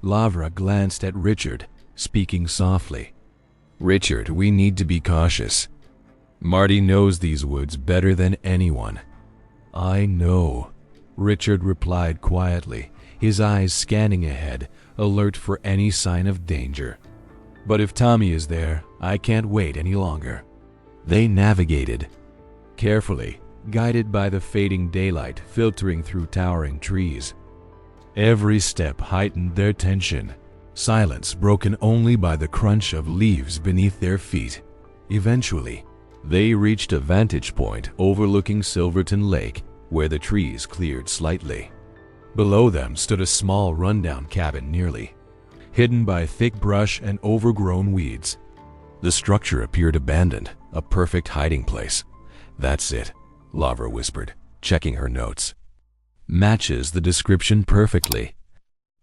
Speaker 1: Lavra glanced at Richard, speaking softly. Richard, we need to be cautious. Marty knows these woods better than anyone. I know, Richard replied quietly, his eyes scanning ahead, alert for any sign of danger. But if Tommy is there, I can't wait any longer. They navigated carefully, guided by the fading daylight filtering through towering trees. Every step heightened their tension. silence broken only by the crunch of leaves beneath their feet. Eventually, they reached a vantage point overlooking Silverton Lake, where the trees cleared slightly. Below them stood a small rundown cabin nearly hidden by thick brush and overgrown weeds. The structure appeared abandoned, a perfect hiding place. "That's it," Lavra whispered, checking her notes. "Matches the description perfectly."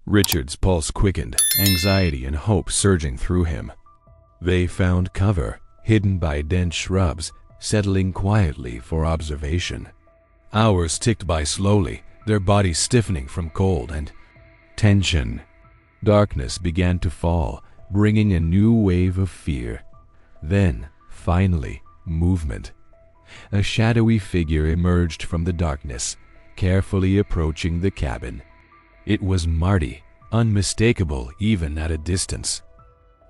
Speaker 1: Richard's pulse quickened, anxiety and hope surging through him. They found cover, hidden by dense shrubs, settling quietly for observation. Hours ticked by slowly, their bodies stiffening from cold and tension. Darkness began to fall, bringing a new wave of fear. Then, finally, movement. A shadowy figure emerged from the darkness, carefully approaching the cabin. It was Marty, unmistakable even at a distance.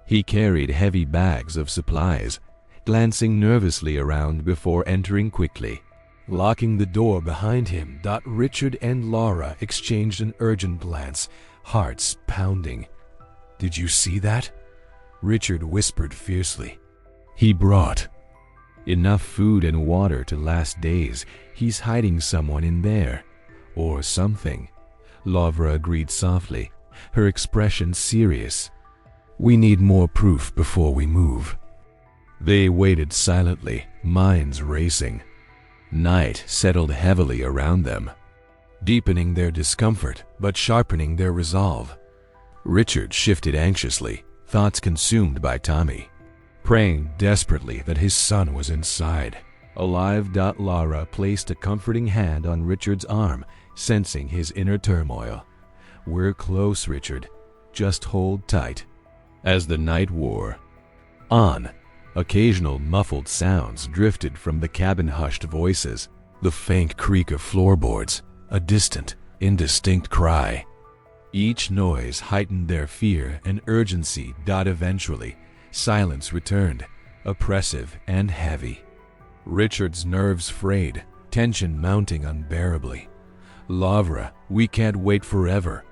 Speaker 1: He carried heavy bags of supplies, glancing nervously around before entering quickly. Locking the door behind him, Richard and Laura exchanged an urgent glance, hearts pounding. "Did you see that?" Richard whispered fiercely. "He brought enough food and water to last days. He's hiding someone in there. Or something." Lavra agreed softly, her expression serious. "We need more proof before we move." They waited silently, minds racing. Night settled heavily around them, deepening their discomfort but sharpening their resolve. Richard shifted anxiously, thoughts consumed by Tommy, praying desperately that his son was inside. Alive. Laura placed a comforting hand on Richard's arm, sensing his inner turmoil. "We're close, Richard. Just hold tight." As the night wore on, occasional muffled sounds drifted from the cabin, hushed voices, the faint creak of floorboards, a distant, indistinct cry. Each noise heightened their fear and urgency. Eventually, silence returned, oppressive and heavy. Richard's nerves frayed, tension mounting unbearably. "Lavra, we can't wait forever,"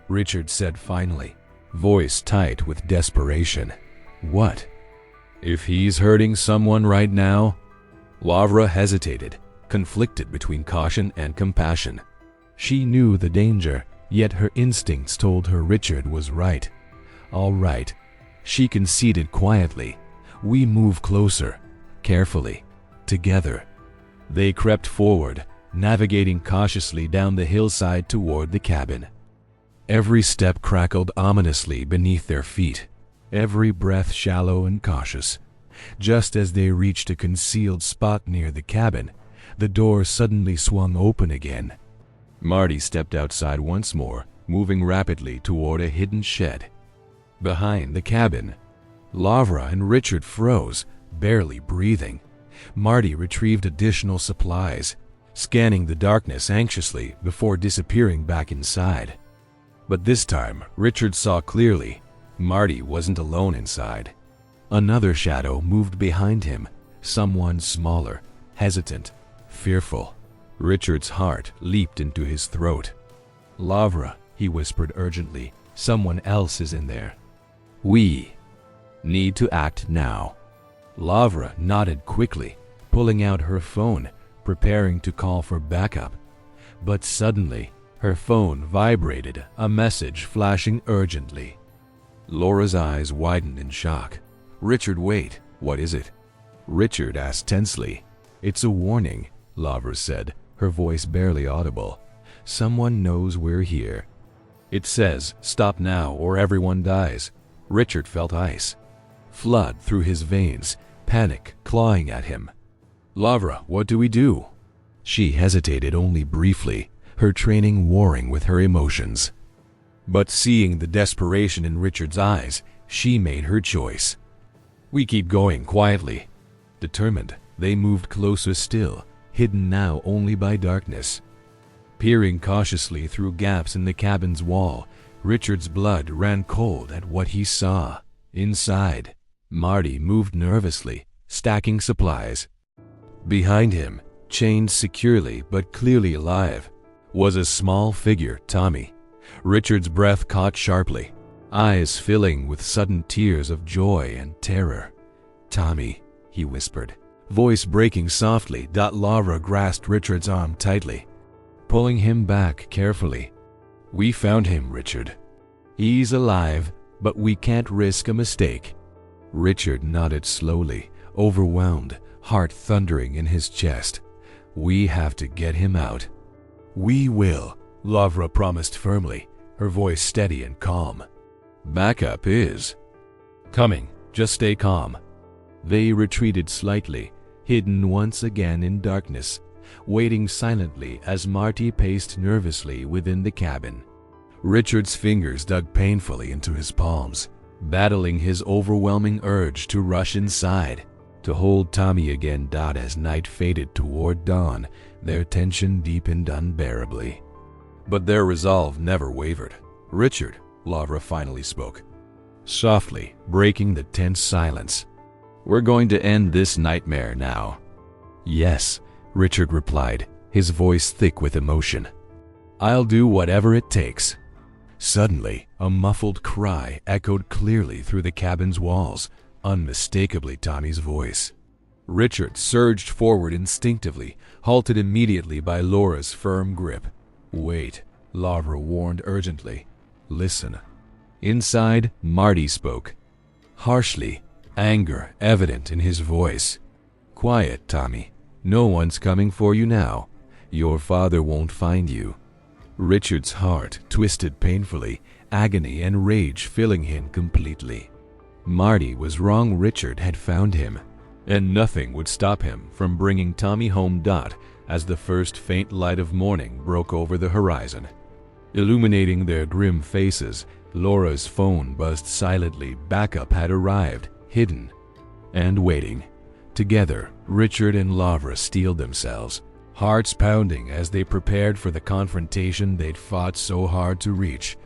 Speaker 1: Richard said finally, voice tight with desperation. "What? If he's hurting someone right now?" Lavra hesitated, conflicted between caution and compassion. She knew the danger, yet her instincts told her Richard was right. "All right," she conceded quietly. "We move closer, carefully, together." They crept forward, navigating cautiously down the hillside toward the cabin. Every step crackled ominously beneath their feet, every breath shallow and cautious. Just as they reached a concealed spot near the cabin, the door suddenly swung open again. Marty stepped outside once more, moving rapidly toward a hidden shed. Behind the cabin, Lavra and Richard froze, barely breathing. Marty retrieved additional supplies, scanning the darkness anxiously before disappearing back inside. But this time, Richard saw clearly. Marty wasn't alone inside. Another shadow moved behind him, someone smaller, hesitant, fearful. Richard's heart leaped into his throat. "Lavra," he whispered urgently, "someone else is in there. We need to act now." Lavra nodded quickly, pulling out her phone, preparing to call for backup. But suddenly, her phone vibrated, a message flashing urgently. Laura's eyes widened in shock. "Richard, wait. What is it?" Richard asked tensely. "It's a warning," Lavra said, her voice barely audible. "Someone knows we're here. It says, 'Stop now or everyone dies.'" Richard felt ice flood through his veins, panic clawing at him. "Lavra, what do we do?" She hesitated only briefly, her training warring with her emotions. But seeing the desperation in Richard's eyes, she made her choice. "We keep going quietly." Determined, they moved closer still, hidden now only by darkness. Peering cautiously through gaps in the cabin's wall, Richard's blood ran cold at what he saw. Inside, Marty moved nervously, stacking supplies. Behind him, chained securely but clearly alive, was a small figure, Tommy. Richard's breath caught sharply. eyes filling with sudden tears of joy and terror. "Tommy," he whispered, voice breaking softly. Laura grasped Richard's arm tightly, pulling him back carefully. "We found him, Richard. He's alive, but we can't risk a mistake." Richard nodded slowly, overwhelmed, heart thundering in his chest. "We have to get him out." "We will," Laura promised firmly, her voice steady and calm. "Backup is coming. Just stay calm." They retreated slightly, hidden once again in darkness, waiting silently as Marty paced nervously within the cabin. Richard's fingers dug painfully into his palms, battling his overwhelming urge to rush inside, to hold Tommy again. As night faded toward dawn, their tension deepened unbearably. But their resolve never wavered. "Richard," Laura finally spoke, softly, breaking the tense silence. "We're going to end this nightmare now." "Yes," Richard replied, his voice thick with emotion. "I'll do whatever it takes." Suddenly, a muffled cry echoed clearly through the cabin's walls, unmistakably Tommy's voice. Richard surged forward instinctively, halted immediately by Laura's firm grip. "Wait," Laura warned urgently. "Listen." Inside, Marty spoke, harshly, anger evident in his voice. "Quiet, Tommy. No one's coming for you now. Your father won't find you." Richard's heart twisted painfully, agony and rage filling him completely. Marty was wrong. Richard had found him, and nothing would stop him from bringing Tommy home. As the first faint light of morning broke over the horizon, illuminating their grim faces, Laura's phone buzzed silently. Backup had arrived, hidden and waiting. Together, Richard and Laura steeled themselves, hearts pounding as they prepared for the confrontation they'd fought so hard to reach.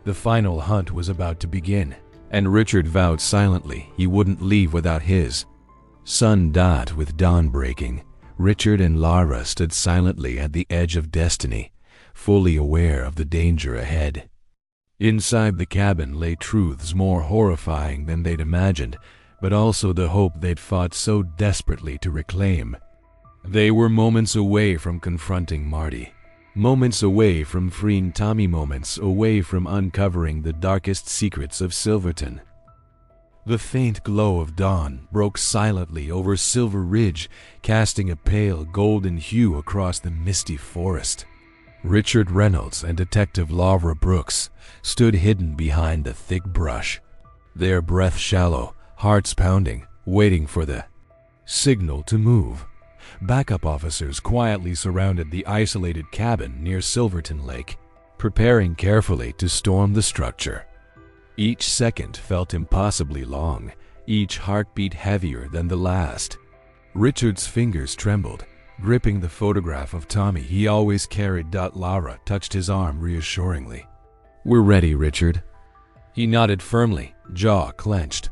Speaker 1: The final hunt was about to begin, and Richard vowed silently he wouldn't leave without his son. With dawn breaking, Richard and Laura stood silently at the edge of destiny, fully aware of the danger ahead. Inside the cabin lay truths more horrifying than they'd imagined, but also the hope they'd fought so desperately to reclaim. They were moments away from confronting Marty, moments away from freeing Tommy, moments away from uncovering the darkest secrets of Silverton. The faint glow of dawn broke silently over Silver Ridge, casting a pale golden hue across the misty forest. Richard Reynolds and Detective Laura Brooks stood hidden behind the thick brush, their breath shallow, hearts pounding, waiting for the signal to move. Backup officers quietly surrounded the isolated cabin near Silverton Lake, preparing carefully to storm the structure. Each second felt impossibly long, each heartbeat heavier than the last. Richard's fingers trembled, gripping the photograph of Tommy he always carried. Laura touched his arm reassuringly. "We're ready, Richard." He nodded firmly, jaw clenched.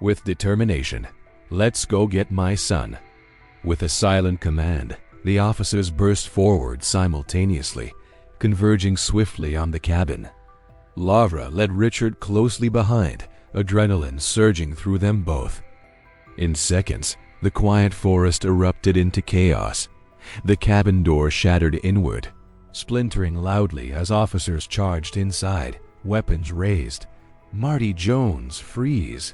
Speaker 1: With determination, "Let's go get my son." With a silent command, the officers burst forward simultaneously, converging swiftly on the cabin. Laura led Richard closely behind, adrenaline surging through them both. In seconds, the quiet forest erupted into chaos. The cabin door shattered inward, splintering loudly as officers charged inside, weapons raised. "Marty Jones, freeze!"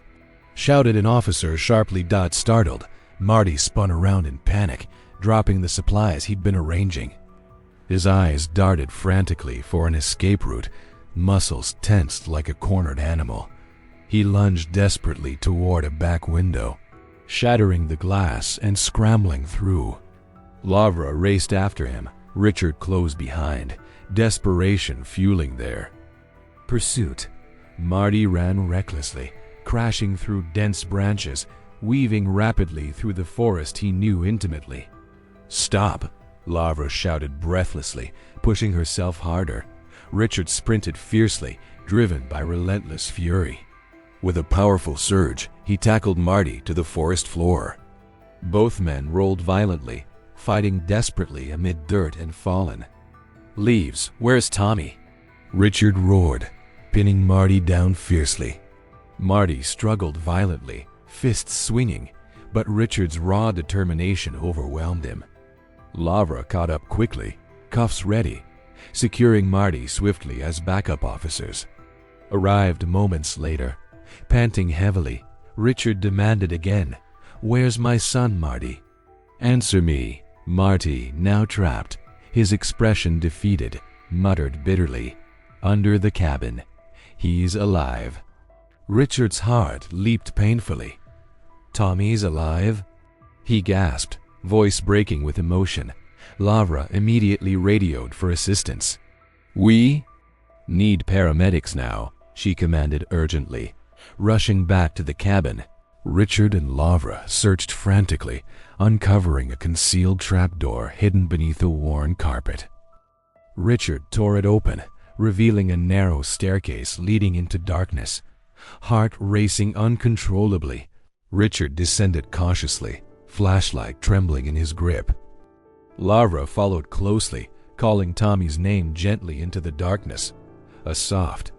Speaker 1: shouted an officer sharply. Startled, Marty spun around in panic, dropping the supplies he'd been arranging. His eyes darted frantically for an escape route, muscles tensed like a cornered animal. He lunged desperately toward a back window, shattering the glass and scrambling through. Laura raced after him, Richard close behind, desperation fueling their pursuit. Marty ran recklessly, crashing through dense branches, weaving rapidly through the forest he knew intimately. "Stop!" Laura shouted breathlessly, pushing herself harder. Richard sprinted fiercely, driven by relentless fury. With a powerful surge, he tackled Marty to the forest floor. Both men rolled violently, fighting desperately amid dirt and fallen leaves. "Where's Tommy?" Richard roared, pinning Marty down fiercely. Marty struggled violently, fists swinging, but Richard's raw determination overwhelmed him. Lavra caught up quickly, cuffs ready, securing Marty swiftly as backup officers. Arrived moments later, panting heavily, Richard demanded again, "Where's my son, Marty?" "Answer me." Marty, now trapped, his expression defeated, muttered bitterly, "Under the cabin. He's alive." Richard's heart leaped painfully. "Tommy's alive?" he gasped, voice breaking with emotion. Lavra immediately radioed for assistance. "We need paramedics now," she commanded urgently. Rushing back to the cabin, Richard and Lavra searched frantically, uncovering a concealed trapdoor hidden beneath a worn carpet. Richard tore it open, revealing a narrow staircase leading into darkness. Heart racing uncontrollably, Richard descended cautiously, flashlight trembling in his grip. Lavra followed closely, calling Tommy's name gently into the darkness. A soft,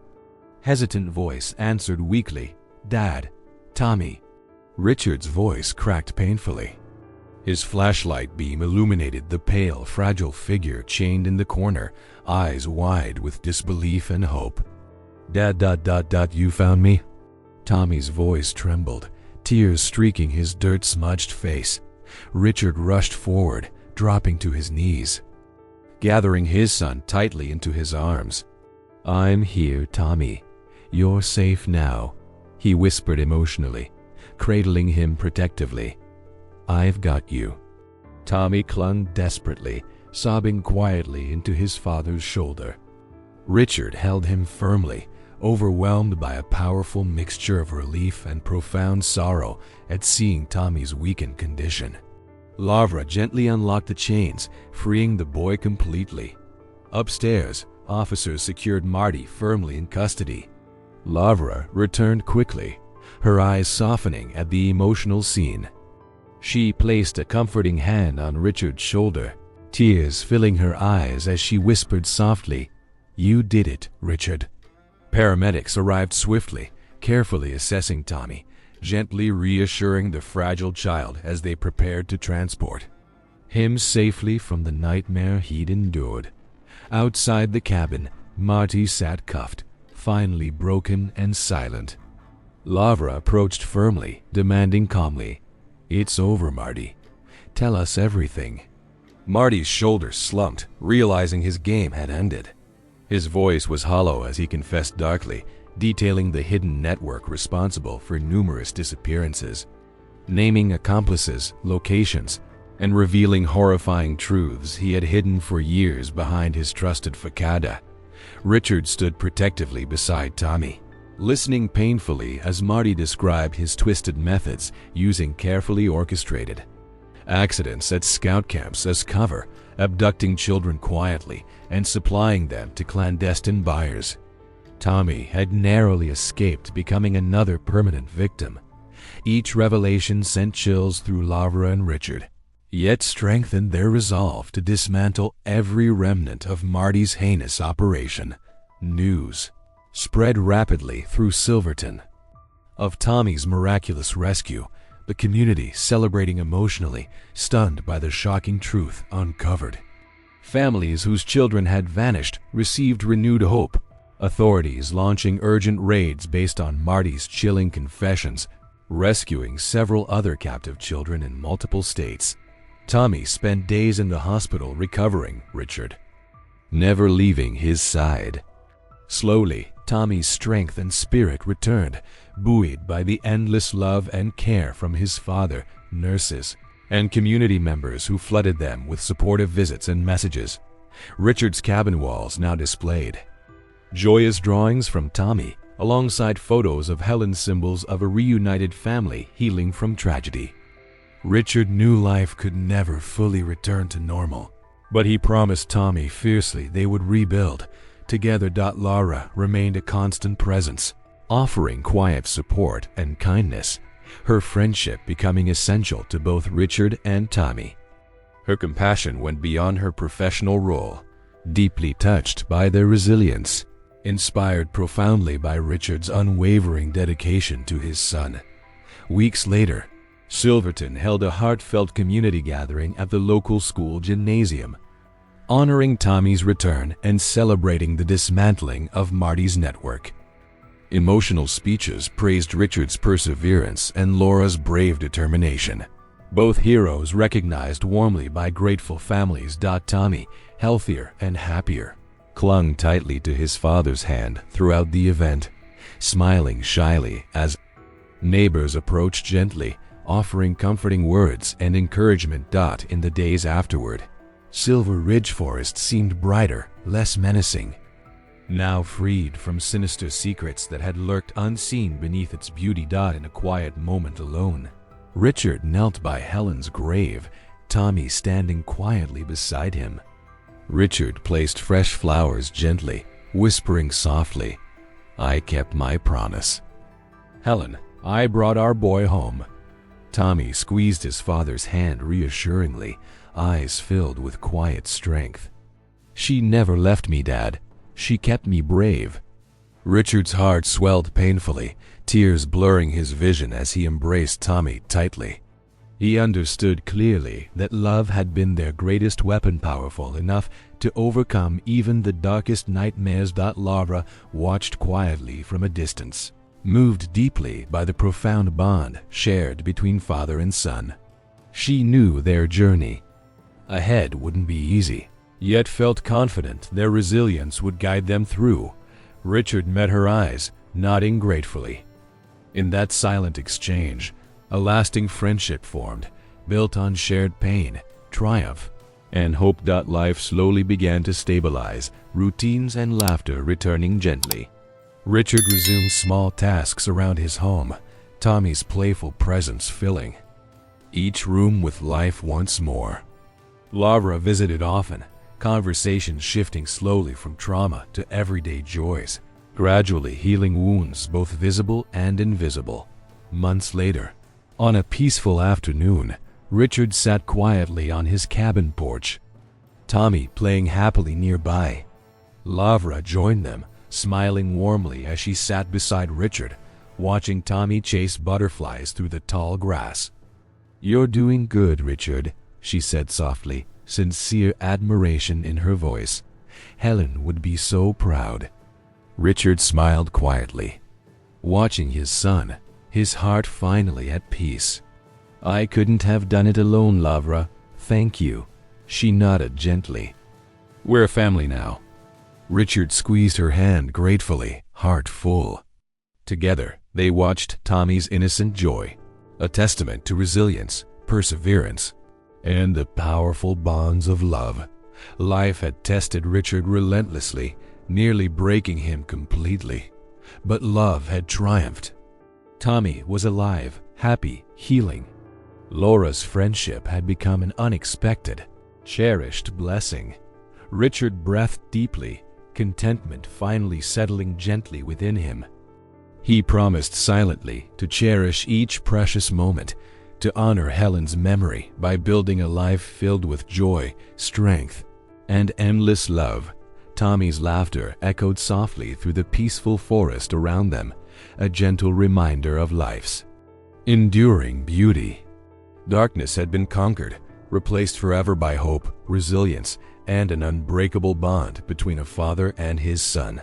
Speaker 1: hesitant voice answered weakly, "Dad, Tommy." Richard's voice cracked painfully. His flashlight beam illuminated the pale, fragile figure chained in the corner, eyes wide with disbelief and hope. "Dad, you found me?" Tommy's voice trembled, tears streaking his dirt-smudged face. Richard rushed forward, dropping to his knees, gathering his son tightly into his arms. "I'm here, Tommy. You're safe now," he whispered emotionally, cradling him protectively. "I've got you." Tommy clung desperately, sobbing quietly into his father's shoulder. Richard held him firmly, overwhelmed by a powerful mixture of relief and profound sorrow at seeing Tommy's weakened condition. Lavra gently unlocked the chains, freeing the boy completely. Upstairs, officers secured Marty firmly in custody. Lavra returned quickly, her eyes softening at the emotional scene. She placed a comforting hand on Richard's shoulder, tears filling her eyes as she whispered softly, "You did it, Richard." Paramedics arrived swiftly, carefully assessing Tommy, gently reassuring the fragile child as they prepared to transport him safely from the nightmare he'd endured. Outside the cabin, Marty sat cuffed, finally broken and silent. Lavra approached firmly, demanding calmly, "It's over, Marty. Tell us everything." Marty's shoulders slumped, realizing his game had ended. His voice was hollow as he confessed darkly, detailing the hidden network responsible for numerous disappearances, naming accomplices, locations, and revealing horrifying truths he had hidden for years behind his trusted facade. Richard stood protectively beside Tommy, listening painfully as Marty described his twisted methods using carefully orchestrated accidents at scout camps as cover, abducting children quietly and supplying them to clandestine buyers. Tommy had narrowly escaped becoming another permanent victim. Each revelation sent chills through Lavra and Richard, yet strengthened their resolve to dismantle every remnant of Marty's heinous operation. News spread rapidly through Silverton of Tommy's miraculous rescue, the community celebrating emotionally, stunned by the shocking truth uncovered. Families whose children had vanished received renewed hope, authorities launching urgent raids based on Marty's chilling confessions, rescuing several other captive children in multiple states. Tommy spent days in the hospital recovering Richard, never leaving his side. Slowly, Tommy's strength and spirit returned, buoyed by the endless love and care from his father, nurses, and community members who flooded them with supportive visits and messages. Richard's cabin walls now displayed joyous drawings from Tommy, alongside photos of Helen's symbols of a reunited family healing from tragedy. Richard knew life could never fully return to normal, but he promised Tommy fiercely they would rebuild. Together, Lara remained a constant presence, offering quiet support and kindness, her friendship becoming essential to both Richard and Tommy. Her compassion went beyond her professional role, deeply touched by their resilience. inspired profoundly by Richard's unwavering dedication to his son. Weeks later, Silverton held a heartfelt community gathering at the local school gymnasium, honoring Tommy's return and celebrating the dismantling of Marty's network. Emotional speeches praised Richard's perseverance and Laura's brave determination. Both heroes recognized warmly by grateful families. Tommy, healthier and happier, clung tightly to his father's hand throughout the event, smiling shyly as neighbors approached gently, offering comforting words and encouragement. In the days afterward, Silver Ridge Forest seemed brighter, less menacing. Now freed from sinister secrets that had lurked unseen beneath its beauty. In a quiet moment alone, Richard knelt by Helen's grave, Tommy standing quietly beside him. Richard placed fresh flowers gently, whispering softly, "I kept my promise." "Helen, I brought our boy home." Tommy squeezed his father's hand reassuringly, eyes filled with quiet strength. "She never left me, Dad. She kept me brave." Richard's heart swelled painfully, tears blurring his vision as he embraced Tommy tightly. He understood clearly that love had been their greatest weapon, powerful enough to overcome even the darkest nightmares. Laura watched quietly from a distance, moved deeply by the profound bond shared between father and son. She knew their journey ahead wouldn't be easy, yet felt confident their resilience would guide them through. Richard met her eyes, nodding gratefully. In that silent exchange, a lasting friendship formed, built on shared pain, triumph, and hope. Life slowly began to stabilize, routines and laughter returning gently. Richard resumed small tasks around his home, Tommy's playful presence filling each room with life once more. Laura visited often, conversations shifting slowly from trauma to everyday joys, gradually healing wounds both visible and invisible. Months later, on a peaceful afternoon, Richard sat quietly on his cabin porch, Tommy playing happily nearby. Laura joined them, smiling warmly as she sat beside Richard, watching Tommy chase butterflies through the tall grass. "You're doing good, Richard," she said softly, sincere admiration in her voice. "Helen would be so proud." Richard smiled quietly, watching his son, his heart finally at peace. "I couldn't have done it alone, Laura. Thank you." She nodded gently. "We're a family now." Richard squeezed her hand gratefully, heart full. Together, they watched Tommy's innocent joy, a testament to resilience, perseverance, and the powerful bonds of love. Life had tested Richard relentlessly, nearly breaking him completely, but love had triumphed. Tommy was alive, happy, healing. Laura's friendship had become an unexpected, cherished blessing. Richard breathed deeply, contentment finally settling gently within him. He promised silently to cherish each precious moment, to honor Helen's memory by building a life filled with joy, strength, and endless love. Tommy's laughter echoed softly through the peaceful forest around them, a gentle reminder of life's enduring beauty. Darkness had been conquered, replaced forever by hope, resilience, and an unbreakable bond between a father and his son.